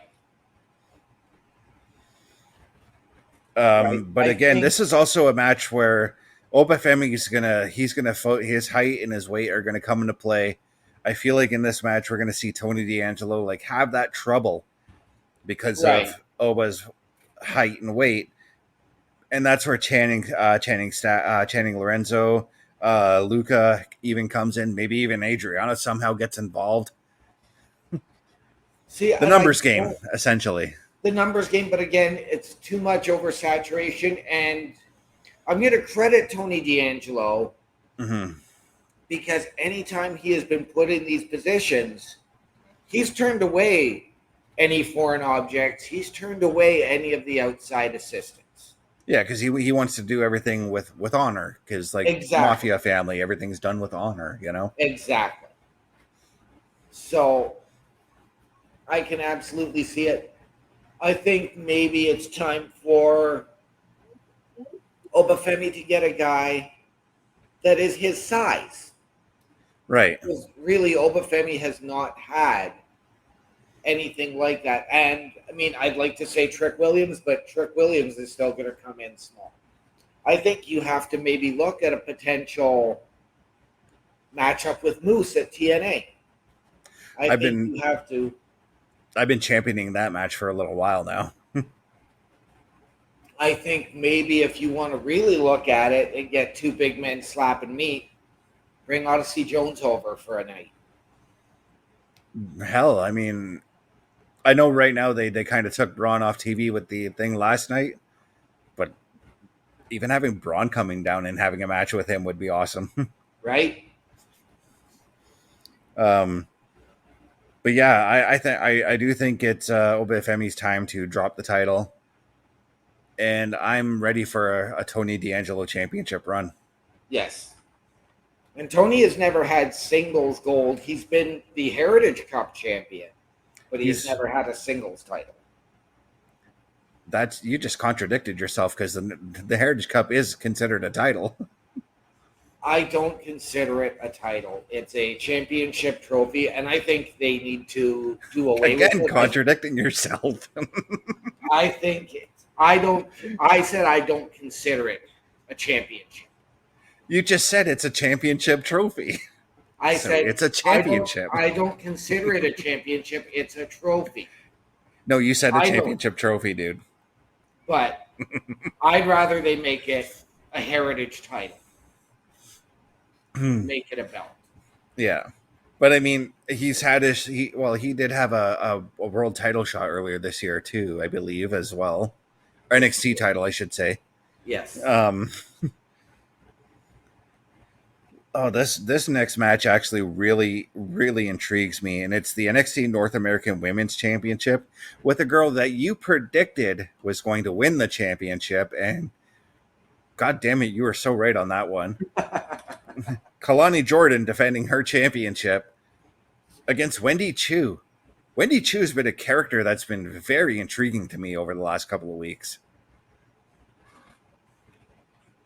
Right. But I again, think this is also a match where Obafemi his height and his weight are gonna come into play. I feel like in this match we're gonna see Tony D'Angelo like have that trouble because right. of Oba's height and weight, and that's where Channing Lorenzo, Luca even comes in. Maybe even Adriana somehow gets involved. See, The and I numbers game, don't essentially. the numbers game, but again, it's too much oversaturation. And I'm going to credit Tony D'Angelo Hmm. because anytime he has been put in these positions, he's turned away any foreign objects. He's turned away any of the outside assistance. Yeah, because he wants to do everything with honor. Because like Exactly. mafia family, everything's done with honor. Exactly. So I can absolutely see it. I think maybe it's time for Obafemi to get a guy that is his size. Right. Because really, Obafemi has not had anything like that. And I mean, I'd like to say Trick Williams, but Trick Williams is still going to come in small. I think you have to maybe look at a potential matchup with Moose at TNA. I I've think been you have to. I've been championing that match for a little while now. I think maybe if you want to really look at it and get two big men slapping meat, bring Odyssey Jones over for a night. Hell, I mean, I know right now they kind of took Braun off TV with the thing last night, but even having Braun coming down and having a match with him would be awesome. Right? But yeah, I do think it's Obafemi's time to drop the title, and I'm ready for a Tony D'Angelo championship run. Yes. And Tony has never had singles gold. He's been the Heritage Cup champion, but he has He's never had a singles title. That's, you just contradicted yourself, because the Heritage Cup is considered a title. I don't consider it a title. It's a championship trophy, and I think they need to do away with Again, it. contradicting yourself. I think I don't. I said I don't consider it a championship. You just said it's a championship trophy. I So said it's a championship. I don't consider it a championship. It's a trophy. No, you said a I don't. championship trophy, dude. But I'd rather they make it a heritage title. Make it a belt. Yeah. But I mean, he's had he did have a world title shot earlier this year too, I believe, as well. Or NXT title, I should say. Yes. Oh, this next match actually really, really intrigues me, and it's the NXT North American Women's Championship with a girl that you predicted was going to win the championship, and God damn it, you were so right on that one. Kalani Jordan defending her championship against Wendy Chu. Wendy Chu's been a character that's been very intriguing to me over the last couple of weeks.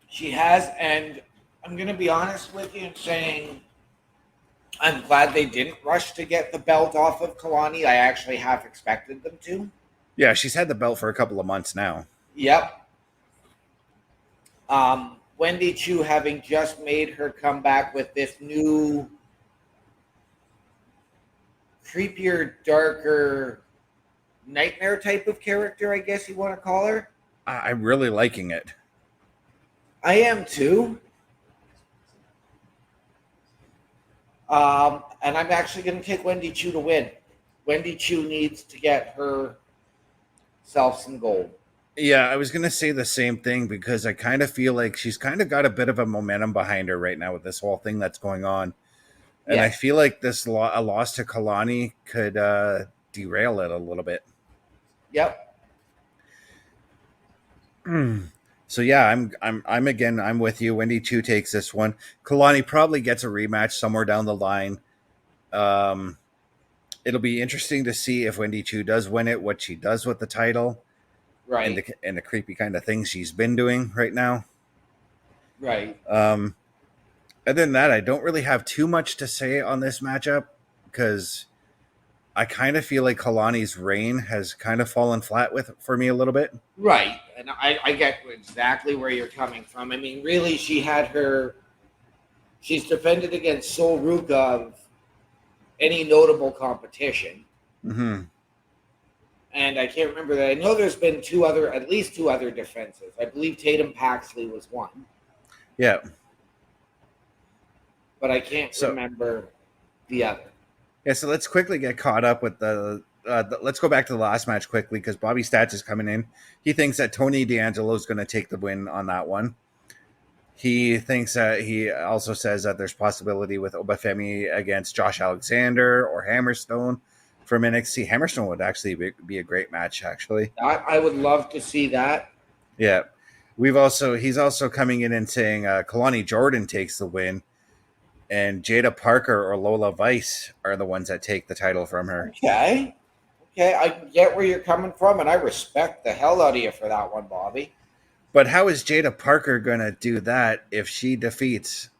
She has, and I'm going to be honest with you in saying I'm glad they didn't rush to get the belt off of Kalani. I actually half expected them to. Yeah, she's had the belt for a couple of months now. Yep. Wendy Chu having just made her comeback with this new, creepier, darker, nightmare type of character, I guess you want to call her. I'm really liking it. I am too. And I'm actually going to take Wendy Chu to win. Wendy Chu needs to get herself some gold. Yeah, I was going to say the same thing, because I kind of feel like she's kind of got a bit of a momentum behind her right now with this whole thing that's going on. And I feel like a loss to Kalani could derail it a little bit. Yep. So yeah, I'm with you. Wendy Chu takes this one. Kalani probably gets a rematch somewhere down the line. It'll be interesting to see if Wendy Chu does win it, what she does with the title. Right. And the creepy kind of things she's been doing right now. Right. Other than that, I don't really have too much to say on this matchup, because I kind of feel like Kalani's reign has kind of fallen flat for me a little bit. Right. And I get exactly where you're coming from. I mean, really, she's defended against Sol Ruka of any notable competition. Mm-hmm. And I can't remember that. I know there's been at least two other defenses. I believe Tatum Paxley was one. Yeah. But I can't remember the other. Yeah, so let's quickly get caught up with let's go back to the last match quickly, because Bobby Stats is coming in. He thinks that Tony D'Angelo is going to take the win on that one. He thinks that he also says that there's possibility with Obafemi against Josh Alexander or Hammerstone from NXT. Hammerstone would actually be a great match, actually. I would love to see that. Yeah. He's also coming in and saying Kalani Jordan takes the win, and Jada Parker or Lola Vice are the ones that take the title from her. Okay, I get where you're coming from, and I respect the hell out of you for that one, Bobby. But how is Jada Parker going to do that if she defeats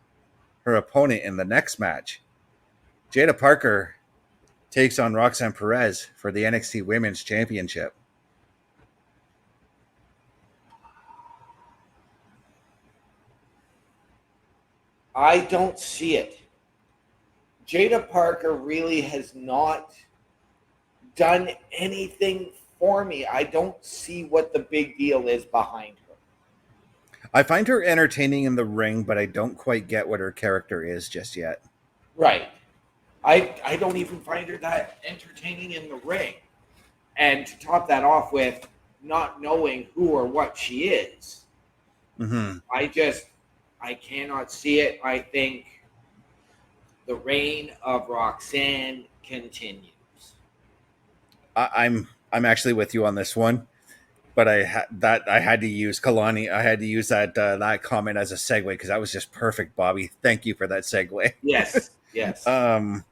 her opponent in the next match? Jada Parker takes on Roxanne Perez for the NXT Women's Championship. I don't see it. Jada Parker really has not done anything for me. I don't see what the big deal is behind her. I find her entertaining in the ring, but I don't quite get what her character is just yet. Right. I don't even find her that entertaining in the ring. And to top that off with not knowing who or what she is, Mm-hmm. I cannot see it. I think the reign of Roxanne continues. I'm actually with you on this one, but I had to use Kalani. I had to use that comment as a segue because that was just perfect, Bobby. Thank you for that segue. Yes, yes. um,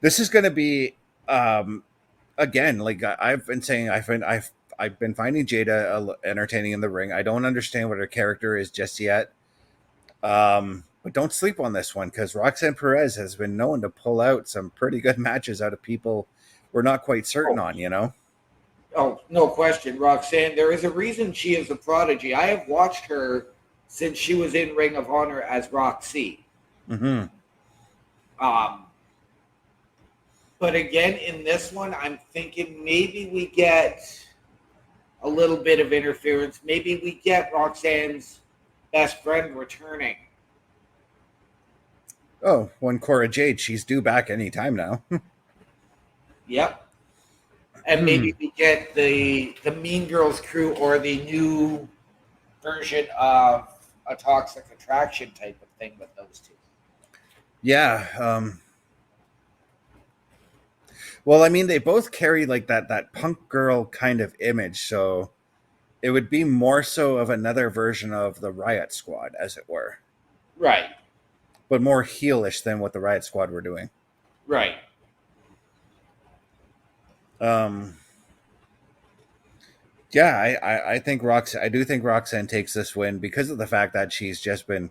this is going to be again, like I've been saying, I've been finding Jada entertaining in the ring. I don't understand what her character is just yet. But don't sleep on this one because Roxanne Perez has been known to pull out some pretty good matches out of people we're not quite certain Oh, on, you know? oh, no question, Roxanne. There is a reason she is a prodigy. I have watched her since she was in Ring of Honor as Roxy. Mm-hmm. Um, but again, in this one, I'm thinking maybe we get a little bit of interference. Maybe we get Roxanne's best friend returning. Oh, one Cora Jade. She's due back any time now. Yep. And maybe we get the Mean Girls crew or the new version of a Toxic Attraction type of thing with those two. Yeah. Well, I mean, they both carry like that punk girl kind of image, so it would be more so of another version of the Riot Squad, as it were, Right, but more heelish than what the Riot Squad were doing. right. Um, yeah, I think I do think Roxanne takes this win because of the fact that she's just been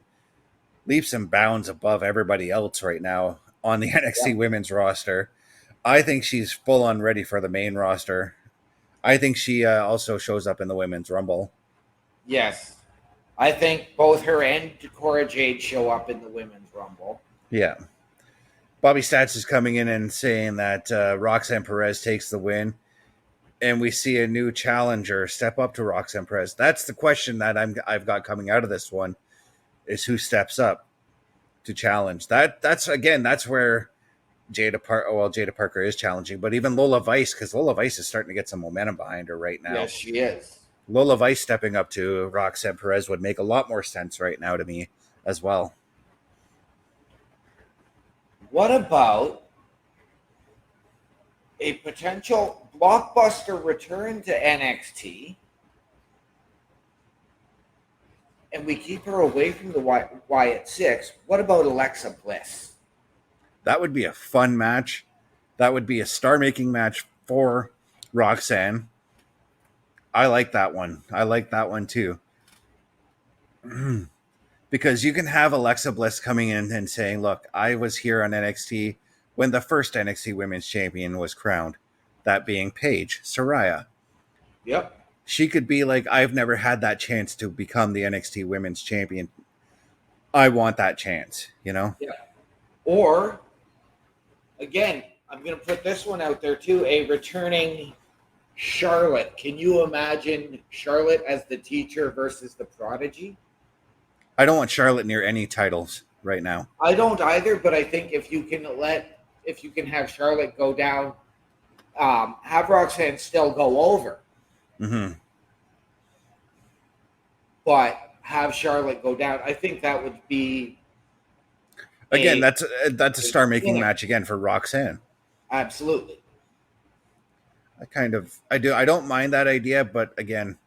leaps and bounds above everybody else right now on the NXT Yep. women's roster. I think she's full on ready for the main roster. I think she also shows up in the women's rumble. Yes. I think both her and Cora Jade show up in the Women's Rumble. Yeah. Bobby Stats is coming in and saying that Roxanne Perez takes the win, and we see a new challenger step up to Roxanne Perez. That's the question that I've got coming out of this one: is who steps up to challenge. That's where Jada Parker is challenging, but even Lola Vice, because Lola Vice is starting to get some momentum behind her right now. Yes, she is. Lola Vice stepping up to Roxanne Perez would make a lot more sense right now to me as well. What about a potential blockbuster return to NXT and we keep her away from the Wyatt Six? What about Alexa Bliss? That would be a fun match. That would be a star-making match for Roxanne. I like that one. I like that one too. Because you can have Alexa Bliss coming in and saying, look, I was here on NXT when the first NXT Women's Champion was crowned, that being Paige Saraya. Yep. She could be like, I've never had that chance to become the NXT Women's Champion. I want that chance, you know? Yeah. Or, again, I'm going to put this one out there too, a returning Charlotte. Can you imagine Charlotte as the teacher versus the prodigy? I don't want Charlotte near any titles right now. I don't either, but I think if you can have Charlotte go down, have Roxanne still go over, Mm-hmm. but have Charlotte go down, I think that would be Again, that's a star-making yeah. match again for Roxanne. Absolutely. I don't mind that idea, but again,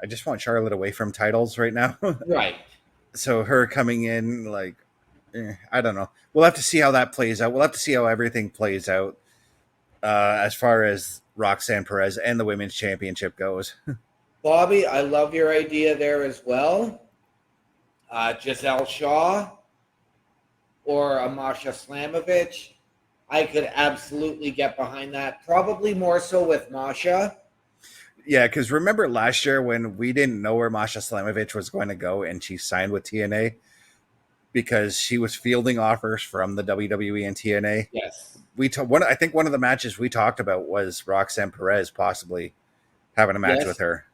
I just want Charlotte away from titles right now. Right. So her coming in, like, I don't know. We'll have to see how that plays out. We'll have to see how everything plays out as far as Roxanne Perez and the Women's Championship goes. Bobby, I love your idea there as well. Giselle Shaw or Amasha Slamovich. I could absolutely get behind that. Probably more so with Masha. Yeah, because remember last year when we didn't know where Masha Slamovich was going to go and she signed with TNA because she was fielding offers from the WWE and TNA. Yes. I think one of the matches we talked about was Roxanne Perez possibly having a match with her.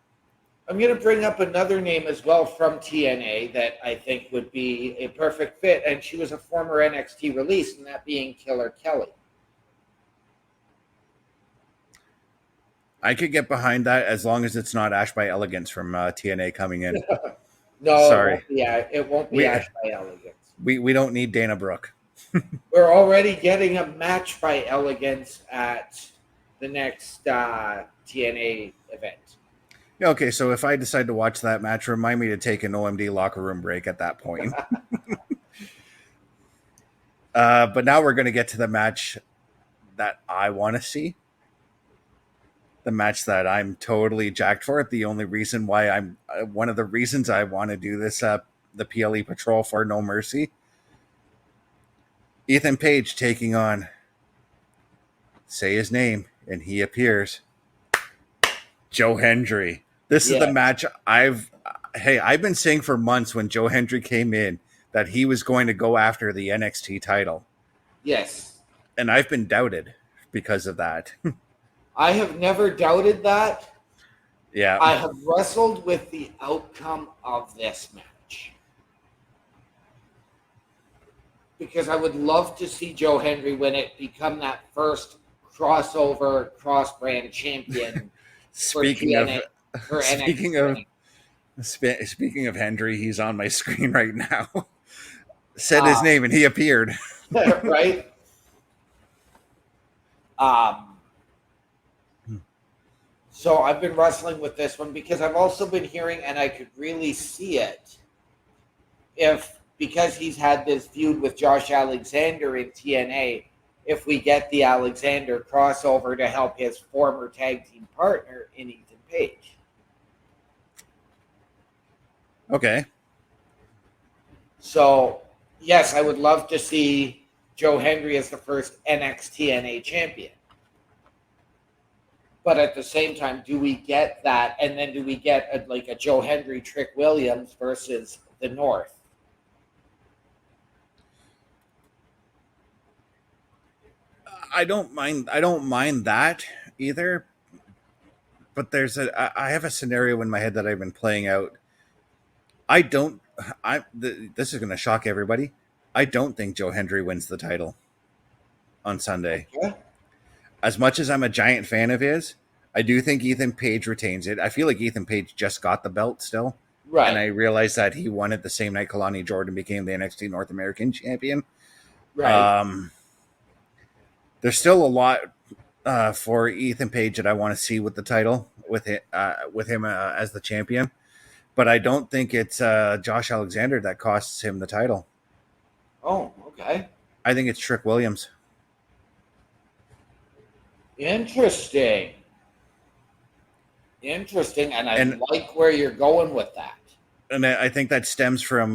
I'm going to bring up another name as well from TNA that I think would be a perfect fit, and she was a former NXT release, and that being Killer Kelly. I could get behind that as long as it's not Ash by Elegance from TNA coming in. No, Sorry. it won't be Ash by Elegance. We don't need Dana Brooke. We're already getting a match by Elegance at the next TNA event. Okay, so if I decide to watch that match, remind me to take an OMD locker room break at that point. But now we're going to get to the match that I want to see. The match that I'm totally jacked for. The only reason why I'm one of the reasons I want to do this, the PLE Patrol for No Mercy. Ethan Page taking on, say his name, and he appears, Joe Hendry. This is the Yes. match I've been saying for months when Joe Hendry came in that he was going to go after the NXT title. Yes. And I've been doubted because of that. I have never doubted that. Yeah. I have wrestled with the outcome of this match. Because I would love to see Joe Hendry win it, become that first crossover cross-brand champion Speaking for TNA, of for speaking NXT. of speaking of Hendry, he's on my screen right now. Said his name and he appeared. Right? So I've been wrestling with this one because I've also been hearing, and I could really see it, because he's had this feud with Josh Alexander in TNA, if we get the Alexander crossover to help his former tag team partner in Ethan Page. Okay. So, yes, I would love to see Joe Hendry as the first NXT champion. But at the same time, do we get that? And then do we get a Joe Hendry Trick Williams versus the North? I don't mind that either. But I have a scenario in my head that I've been playing out. This is going to shock everybody. I don't think Joe Hendry wins the title on Sunday. Okay. As much as I'm a giant fan of his, I do think Ethan Page retains it. I feel like Ethan Page just got the belt still. Right. And I realized that he won it the same night Kalani Jordan became the NXT North American champion. Right. There's still a lot for Ethan Page that I want to see with the title, with him as the champion. But I don't think it's Josh Alexander that costs him the title. Oh, okay. I think it's Trick Williams. Interesting. And I like where you're going with that. And I think that stems from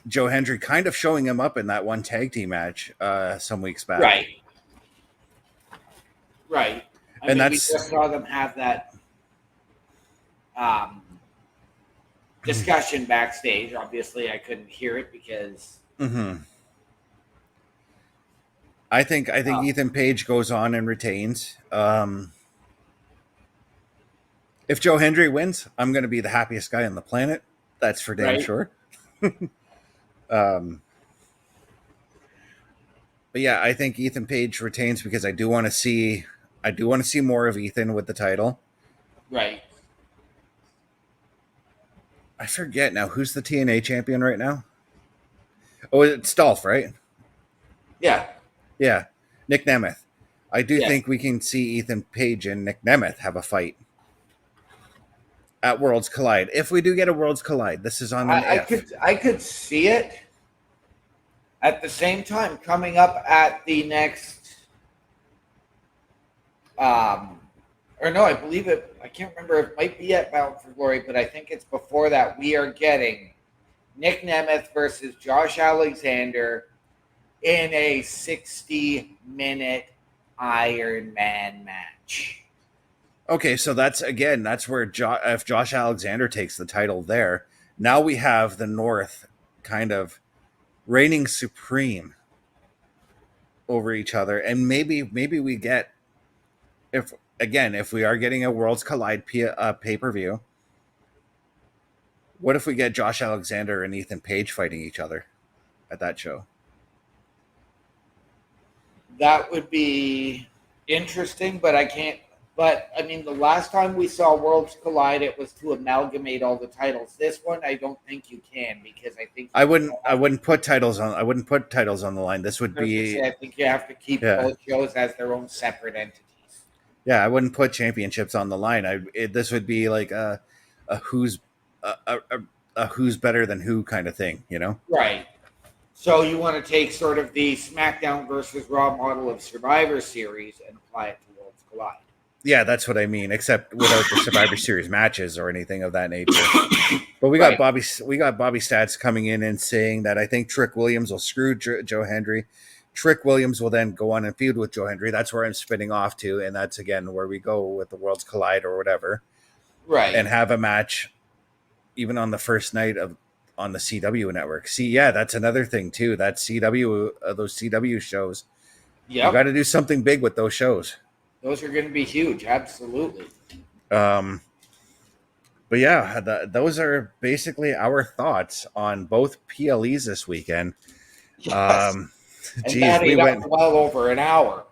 Joe Hendry kind of showing him up in that one tag team match some weeks back. Right. We just saw them have that discussion backstage. Obviously, I couldn't hear it because. Mm-hmm. I think Ethan Page goes on and retains. If Joe Hendry wins, I'm going to be the happiest guy on the planet. That's for damn sure. But yeah, I think Ethan Page retains because I do want to see more of Ethan with the title. Right. I forget now who's the TNA champion right now. Oh, it's Dolph, right? Yeah. Yeah, Nick Nemeth. I do think we can see Ethan Page and Nick Nemeth have a fight at Worlds Collide. If we do get a Worlds Collide, this is on an I could see it. At the same time, coming up at the next, I believe it. I can't remember. It might be at Bound for Glory, but I think it's before that. We are getting Nick Nemeth versus Josh Alexander in a 60-minute Iron Man match. Okay, so that's where if Josh Alexander takes the title there, now we have the North kind of reigning supreme over each other, and maybe we get if we are getting a Worlds Collide pay-per-view, what if we get Josh Alexander and Ethan Page fighting each other at that show? That would be interesting, but I can't But I mean, the last time we saw Worlds Collide, it was to amalgamate all the titles. This one, I don't think you can because I think I wouldn't. I wouldn't put titles on. I wouldn't put titles on the line. This would I was gonna be. say I think you have to keep Yeah. both shows as their own separate entities. Yeah. I wouldn't put championships on the line. This would be like a who's a who's better than who kind of thing. You know. Right. So you want to take sort of the SmackDown versus Raw model of Survivor Series and apply it to Worlds Collide. Yeah, that's what I mean. Except without the Survivor Series matches or anything of that nature. But we got Bobby Stats coming in and saying that I think Trick Williams will screw Joe Hendry. Trick Williams will then go on and feud with Joe Hendry. That's where I'm spinning off to, and that's again where we go with the Worlds Collide or whatever, Right. and have a match even on the first night of on the CW network. See, yeah, that's another thing too. That CW those CW shows. Yeah. You got to do something big with those shows. Those are going to be huge. Absolutely. But yeah, those are basically our thoughts on both PLEs this weekend. Yes. Geez, we went well over an hour.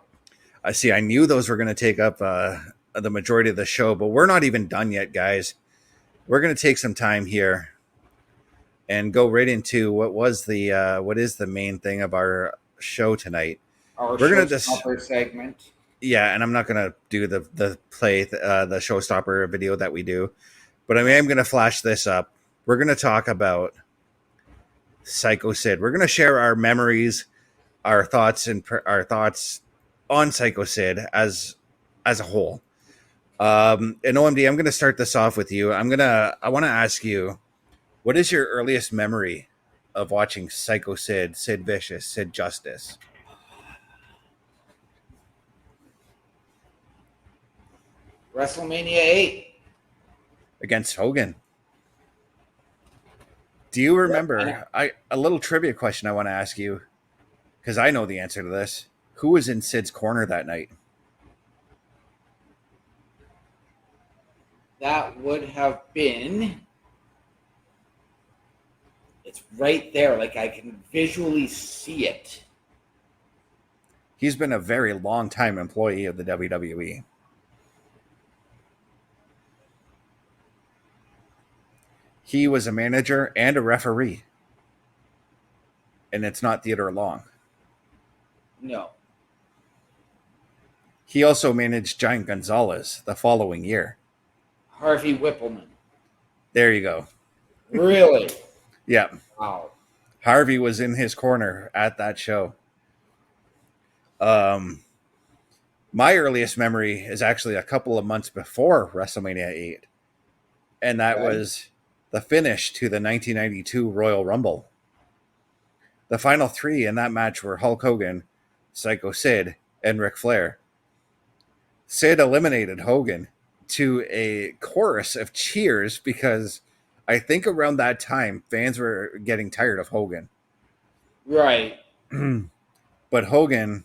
I see. I knew those were going to take up the majority of the show, but we're not even done yet, guys. We're going to take some time here and go right into what is the main thing of our show tonight. We're going to Showstopper segment. Yeah, and I'm not going to do the Showstopper video that we do, but I am going to flash this up. We're going to talk about Sycho Sid. We're going to share our memories, our thoughts on Sycho Sid as a whole. And OMD, I'm going to start this off with you. I want to ask you, what is your earliest memory of watching Sycho Sid, Sid Vicious, Sid Justice? WrestleMania 8 against Hogan. Do you remember? A little trivia question I want to ask you, because I know the answer to this. Who was in Sid's corner that night? That would have been. It's right there. Like I can visually see it. He's been a very long time employee of the WWE. He was a manager and a referee. And it's not Theodore Long. No. He also managed Giant Gonzalez the following year. Harvey Whippleman. There you go. Really? Yeah. Wow. Harvey was in his corner at that show. My earliest memory is actually a couple of months before WrestleMania 8. And that was the finish to the 1992 Royal Rumble. The final three in that match were Hulk Hogan, Sycho Sid, and Ric Flair. Sid eliminated Hogan to a chorus of cheers because I think around that time fans were getting tired of Hogan. Right. But Hogan,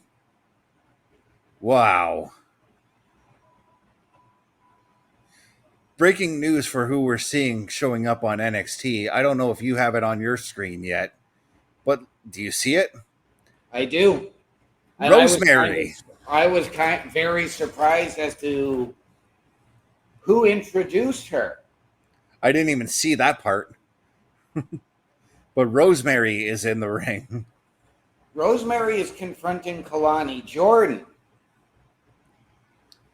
wow. Breaking news for who we're seeing showing up on NXT. I don't know if you have it on your screen yet, but do you see it? I do. And Rosemary. I was very surprised as to who introduced her. I didn't even see that part. But Rosemary is in the ring. Rosemary is confronting Kalani Jordan,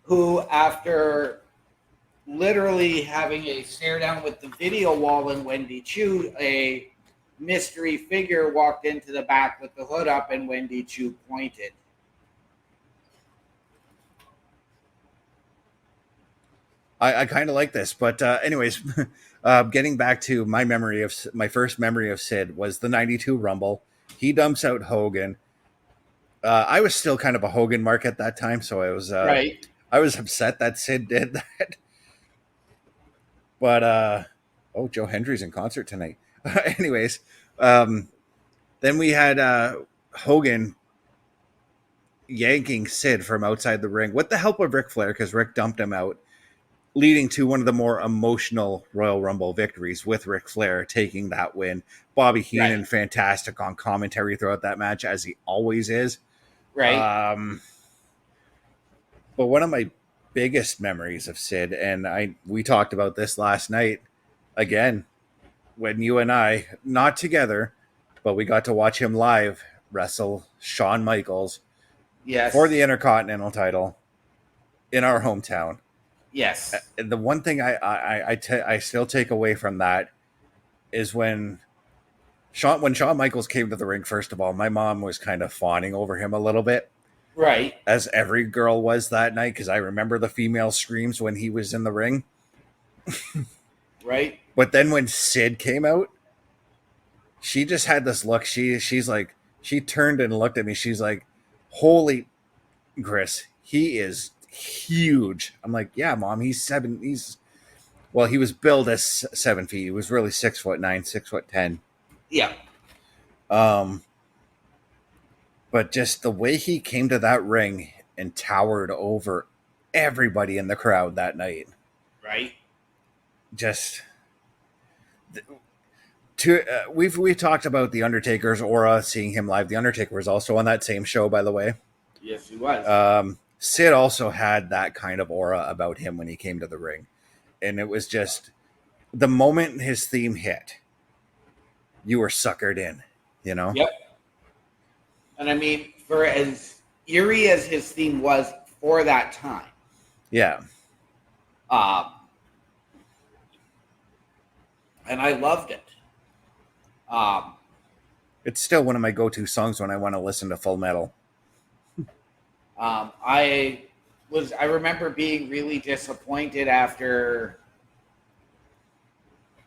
who, after literally having a stare down with the video wall in Wendy Chu, a mystery figure walked into the back with the hood up and Wendy Chu pointed. I kind of like this, but anyways, getting back to my first memory of Sid was the 92 Rumble. He dumps out Hogan. I was still kind of a Hogan mark at that time, so I was right. I was upset that Sid did that. But Joe Hendry's in concert tonight. Anyways, then we had Hogan yanking Sid from outside the ring with the help of Ric Flair because Rick dumped him out, leading to one of the more emotional Royal Rumble victories with Ric Flair taking that win. Bobby Heenan, fantastic on commentary throughout that match, as he always is. Right. But one of my biggest memories of Sid, and we talked about this last night again when you and I, not together, but we got to watch him live wrestle Shawn Michaels for the Yes. Intercontinental title in our hometown. Yes. The one thing I still take away from that is when Shawn Michaels came to the ring. First of all, my mom was kind of fawning over him a little bit, Right. as every girl was that night, because I remember the female screams when he was in the ring. Right. But then when Sid came out, she just had this look. She's like, she turned and looked at me. She's like, "Holy Chris, he is huge." I'm like, "Yeah, Mom, he's seven. Well, he was billed as 7 feet. He was really 6'9", 6'10". Yeah. Um, but just the way he came to that ring and towered over everybody in the crowd that night, Right. just we've talked about the Undertaker's aura, seeing him live. The Undertaker was also on that same show, by the way. Yes, he was. Sid also had that kind of aura about him when he came to the ring, and it was just the moment his theme hit, you were suckered in, you know. Yep. And I mean, for as eerie as his theme was for that time, Yeah, um, and I loved it. it's still one of my go-to songs when I want to listen to Full Metal. I remember being really disappointed after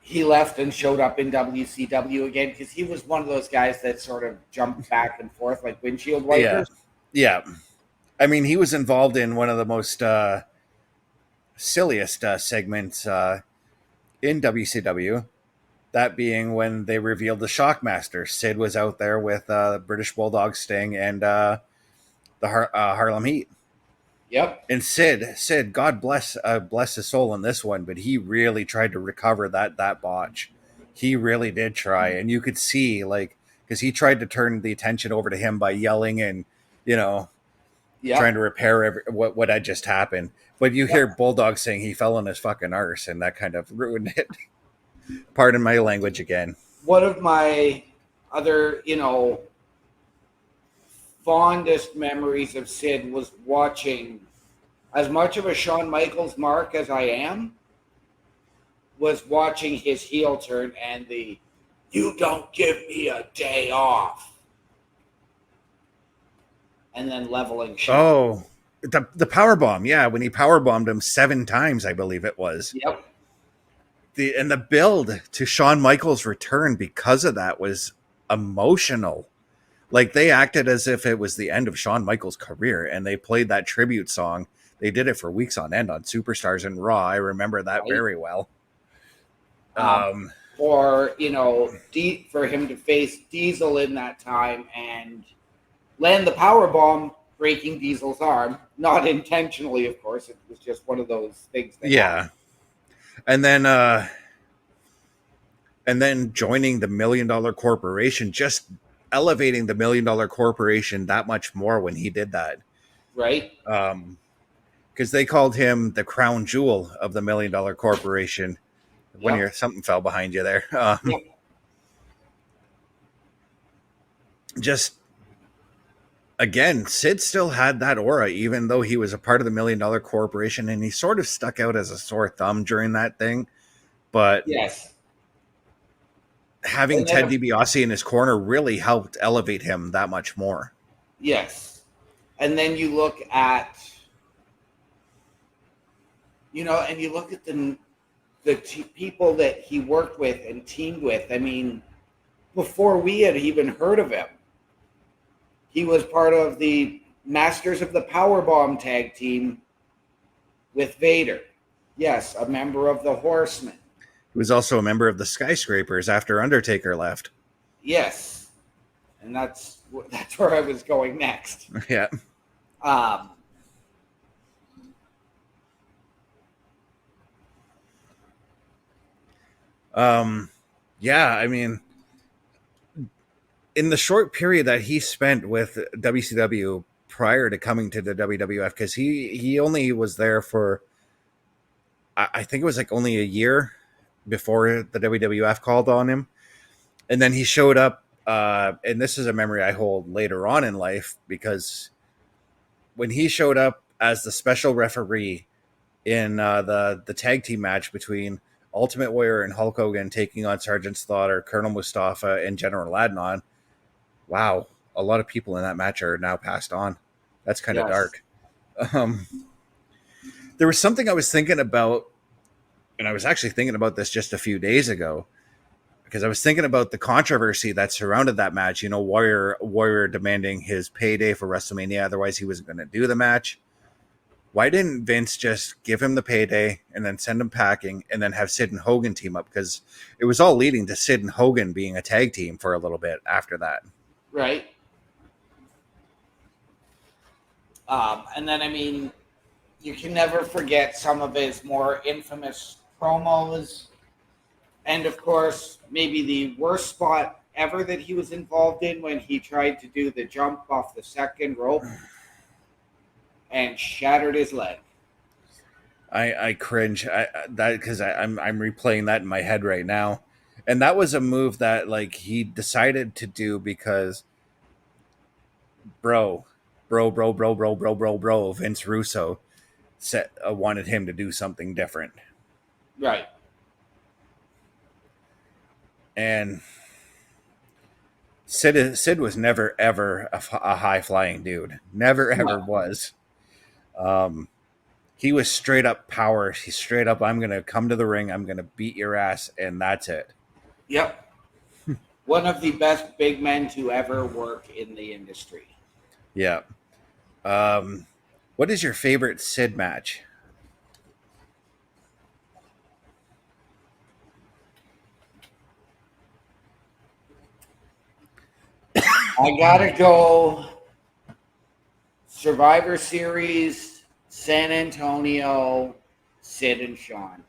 he left and showed up in WCW again, because he was one of those guys that sort of jumped back and forth like windshield wipers. Yeah. I mean, he was involved in one of the most silliest segments in WCW. That being when they revealed the Shockmaster. Sid was out there with British Bulldog Sting and the Harlem Heat. Yep. And Sid, God bless his soul in this one, but he really tried to recover that botch. He really did try, and you could see, like, because he tried to turn the attention over to him by yelling and, you know, Yep. trying to repair what had just happened. But you hear Bulldog saying he fell on his fucking arse, and that kind of ruined it. Pardon my language again. One of my other, fondest memories of Sid was watching, as much of a Shawn Michaels mark as I am, was watching his heel turn and the "you don't give me a day off" and then leveling shit. Oh, the power bomb, yeah, when he power bombed him 7 times, I believe it was. Yep. The build to Shawn Michaels' return because of that was emotional. Like, they acted as if it was the end of Shawn Michaels' career, and they played that tribute song. They did it for weeks on end on Superstars and Raw. I remember that very well. For him to face Diesel in that time and land the power bomb, breaking Diesel's arm, not intentionally, of course. It was just one of those things. Yeah. And then joining the $1 Million Corporation, just elevating the $1 Million Corporation that much more when he did that. Right. Because they called him the crown jewel of the $1 Million Corporation. When something fell behind you there. Just, again, Sid still had that aura, even though he was a part of the $1 Million Corporation, and he sort of stuck out as a sore thumb during that thing. But yes, having Ted DiBiase in his corner really helped elevate him that much more. Yes. And then you look at, and you look at the people that he worked with and teamed with. I mean, before we had even heard of him, he was part of the Masters of the Powerbomb tag team with Vader. Yes, a member of the Horsemen. He was also a member of the Skyscrapers after Undertaker left. Yes. And that's where I was going next. Yeah. Yeah, I mean, in the short period that he spent with WCW prior to coming to the WWF, because he only was there for I think it was like only a year before the WWF called on him, and then he showed up. And this is a memory I hold later on in life, because when he showed up as the special referee in the tag team match between Ultimate Warrior and Hulk Hogan taking on Sergeant Slaughter, Colonel Mustafa, and General Adnan. Wow, a lot of people in that match are now passed on. That's kind of Yes. dark. Um, there was something I was thinking about, and I was actually thinking about this just a few days ago, because I was thinking about the controversy that surrounded that match. You know, Warrior demanding his payday for WrestleMania, otherwise he wasn't going to do the match. Why didn't Vince just give him the payday and then send him packing and then have Sid and Hogan team up? Because it was all leading to Sid and Hogan being a tag team for a little bit after that. Right. And then, I mean, you can never forget some of his more infamous promos. And of course, maybe the worst spot ever that he was involved in, when he tried to do the jump off the second rope and shattered his leg. I cringe because I'm replaying that in my head right now, and that was a move that like he decided to do because bro Vince Russo wanted him to do something different, Right. and Sid was never ever a high flying dude, never ever No. was. He was straight up power. He's straight up, I'm gonna come to the ring, I'm gonna beat your ass, and that's it. Yep. One of the best big men to ever work in the industry. Yeah. What is your favorite Sid match? I gotta go Survivor Series, San Antonio, Sid and Sean.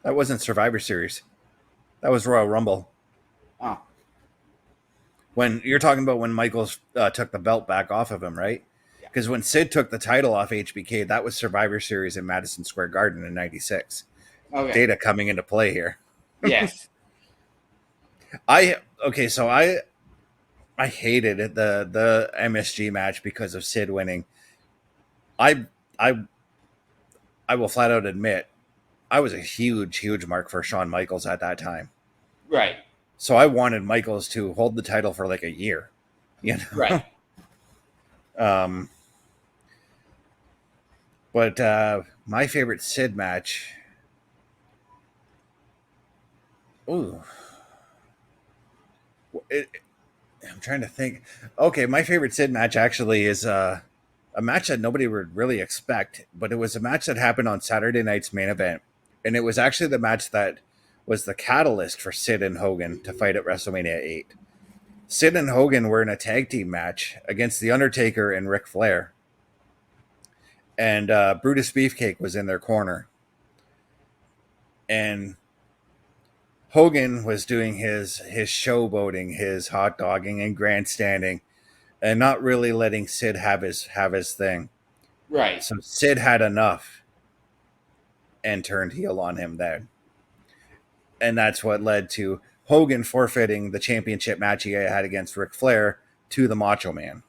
That wasn't Survivor Series. That was Royal Rumble. Oh, When you're talking about when Michaels took the belt back off of him, right? yeah. Because when Sid took the title off HBK, that was Survivor Series in Madison Square Garden in '96. Okay. Data coming into play here. Yes. I hated the MSG match because of Sid winning. I I I will flat out admit I was a huge mark for Shawn Michaels at that time. Right. So I wanted Michaels to hold the title for like a year, you know. Right. Um, but my favorite Sid match. Ooh, I'm trying to think. Okay, my favorite Sid match actually is a match that nobody would really expect, but it was a match that happened on Saturday night's main event, and it was actually the match that was the catalyst for Sid and Hogan to fight at WrestleMania 8. Sid and Hogan were in a tag team match against The Undertaker and Ric Flair, and Brutus Beefcake was in their corner, and Hogan was doing his showboating, his hot dogging and grandstanding, and not really letting Sid have his thing. Right. So Sid had enough and turned heel on him then. And that's what led to Hogan forfeiting the championship match he had against Ric Flair to the Macho Man.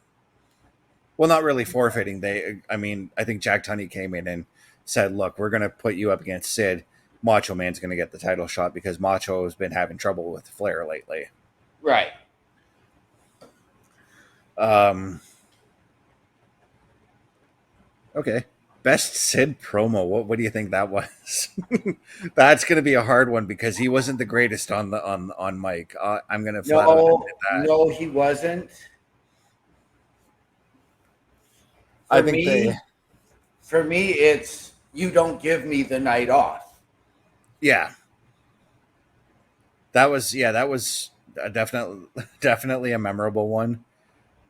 Well, not really forfeiting. I think Jack Tunney came in and said, look, we're going to put you up against Sid. Macho Man's going to get the title shot because Macho has been having trouble with Flair lately. Right. Okay. Best Sid promo. What do you think that was? That's going to be a hard one because he wasn't the greatest on mic. I'm going to flat out No, admit that. no, he wasn't. I think For me, it's "You Don't Give Me the Night Off." yeah. That was a definitely a memorable one.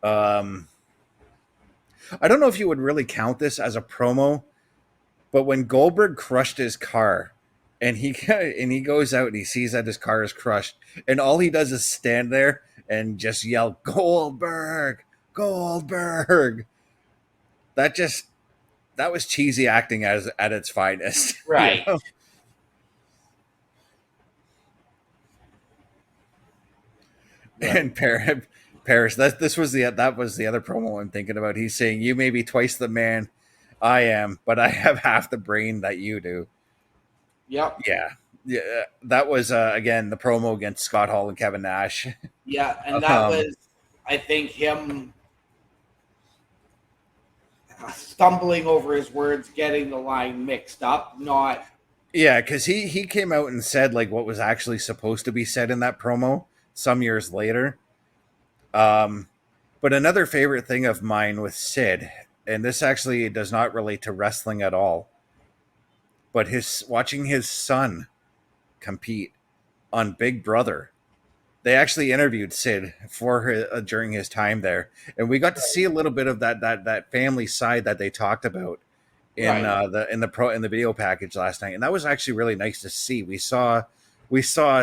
I don't know if you would really count this as a promo, but when Goldberg crushed his car and he goes out and he sees that his car is crushed and all he does is stand there and just yell Goldberg, Goldberg. that just that was cheesy acting as at its finest. You Right. know? Right. And Paris, this was that was the other promo I'm thinking about. He's saying, "You may be twice the man I am, but I have half the brain that you do." Yep. Yeah, yeah. That was again the promo against Scott Hall and Kevin Nash. Yeah. And that um, was, I think, him stumbling over his words, getting the line mixed up, not. yeah, because he came out and said like what was actually supposed to be said in that promo some years later. Um, but another favorite thing of mine with Sid, and this actually does not relate to wrestling at all, but his watching his son compete on Big Brother. They actually interviewed Sid for during his time there, and we got to see a little bit of that family side that they talked about in Right. the video package last night, and that was actually really nice to see. We saw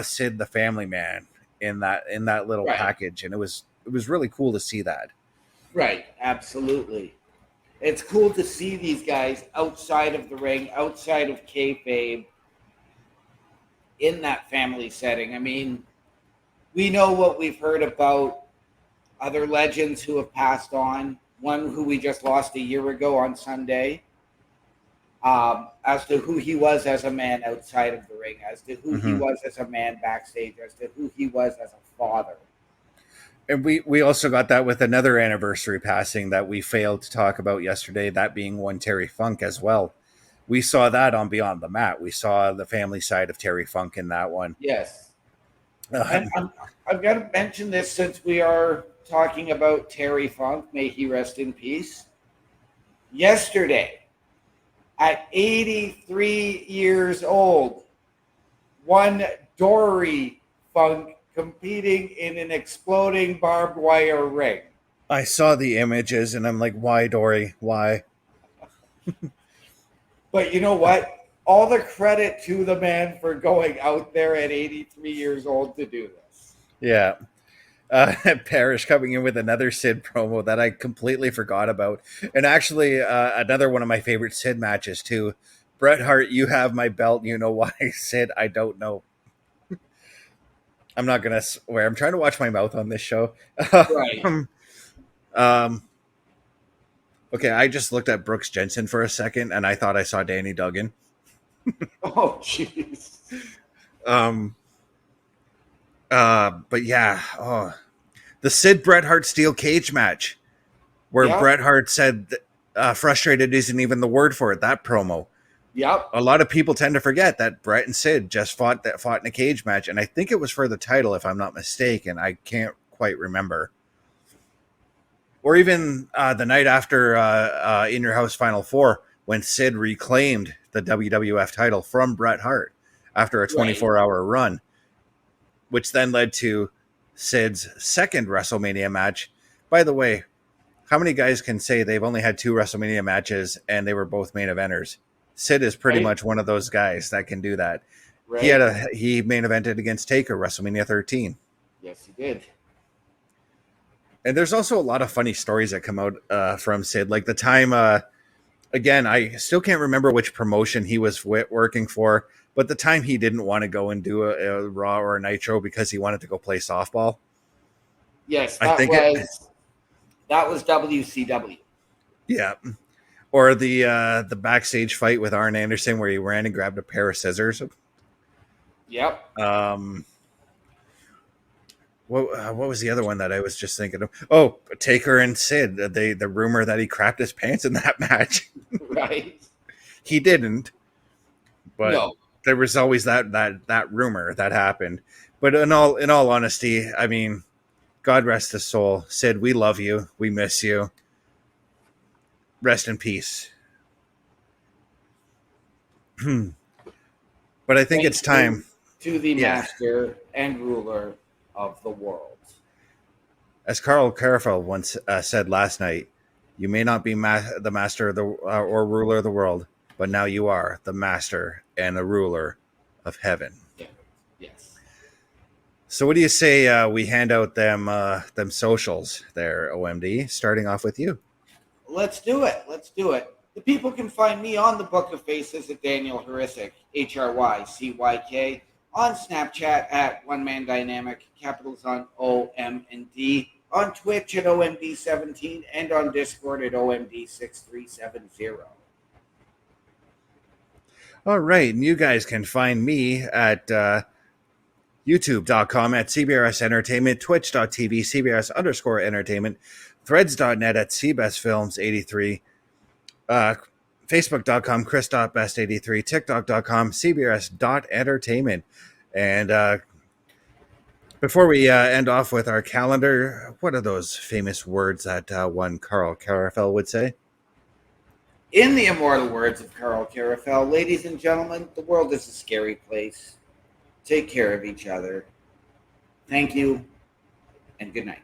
Sid the family man in that little Right. package, and it was really cool to see that. Right. Absolutely. It's cool to see these guys outside of the ring, outside of kayfabe, in that family setting. I mean, we know what we've heard about other legends who have passed on. One who we just lost a year ago on Sunday, as to who he was as a man outside of the ring, as to who he Hmm. was as a man backstage, as to who he was as a father. And we also got that with another anniversary passing that we failed to talk about yesterday, that being one Terry Funk as well. We saw that on Beyond the Mat. We saw the family side of Terry Funk in that one. Yes. And Um, I've got to mention this since we are talking about Terry Funk. May he rest in peace. Yesterday, at 83 years old, one Dory Funk competing in an exploding barbed wire ring. I saw the images and I'm like, why, Dory? Why? But you know what? All the credit to the man for going out there at 83 years old to do this. Yeah. Parrish coming in with another Sid promo that I completely forgot about. And actually, another one of my favorite Sid matches, too. Bret Hart, you have my belt. You know why? Sid, I don't know. I'm not going to swear. I'm trying to watch my mouth on this show. Right. um, okay, I just looked at Brooks Jensen for a second and I thought I saw Danny Duggan. Oh, jeez. Um, but yeah, oh, the Sid Bret Hart steel cage match where Yep. Bret Hart said frustrated isn't even the word for it. That promo. Yep. A lot of people tend to forget that Bret and Sid just fought in a cage match, and I think it was for the title, if I'm not mistaken. I can't quite remember. Or even the night after In Your House Final Four, when Sid reclaimed the WWF title from Bret Hart after a Right. 24-hour run, which then led to Sid's second WrestleMania match. By the way, how many guys can say they've only had two WrestleMania matches and they were both main eventers? Sid is pretty Right. much one of those guys that can do that. Right. He main evented against Taker WrestleMania 13. Yes, he did. And there's also a lot of funny stories that come out from Sid, like the time. Again, I still can't remember which promotion he was working for, but the time he didn't want to go and do a Raw or a Nitro because he wanted to go play softball. Yes, I think it, that was WCW. yeah. Or the backstage fight with Arn Anderson where he ran and grabbed a pair of scissors. Yep. What was the other one that I was just thinking of? Oh, Taker and Sid. The rumor that he crapped his pants in that match. Right. He didn't, but No. there was always that rumor that happened. But in all honesty, I mean, God rest his soul. Sid, we love you. We miss you. Rest in peace. But I think it's Thank you time. to the Yeah. master and ruler of the world. As Carl Karafel once said last night, you may not be the master of the or ruler of the world, but now you are the master and the ruler of heaven. Yeah. Yes. So, what do you say we hand out them socials there, OMD? Starting off with you. Let's do it. Let's do it. The people can find me on the Book of Faces at Daniel Hrycyk, Hrycyk, on Snapchat at One Man Dynamic, capitals on O, M, and D, on Twitch at OMD17, and on Discord at OMD6370. All right, and you guys can find me at youtube.com at CBRS Entertainment, twitch.tv CBRS_entertainment, threads.net at CBestFilms83, facebook.com Chris.best83, tiktok.com CBRS.entertainment. And before we end off with our calendar, what are those famous words that one Carl Karafel would say? In the immortal words of Carl Karafel, ladies and gentlemen, the world is a scary place. Take care of each other. Thank you, and good night.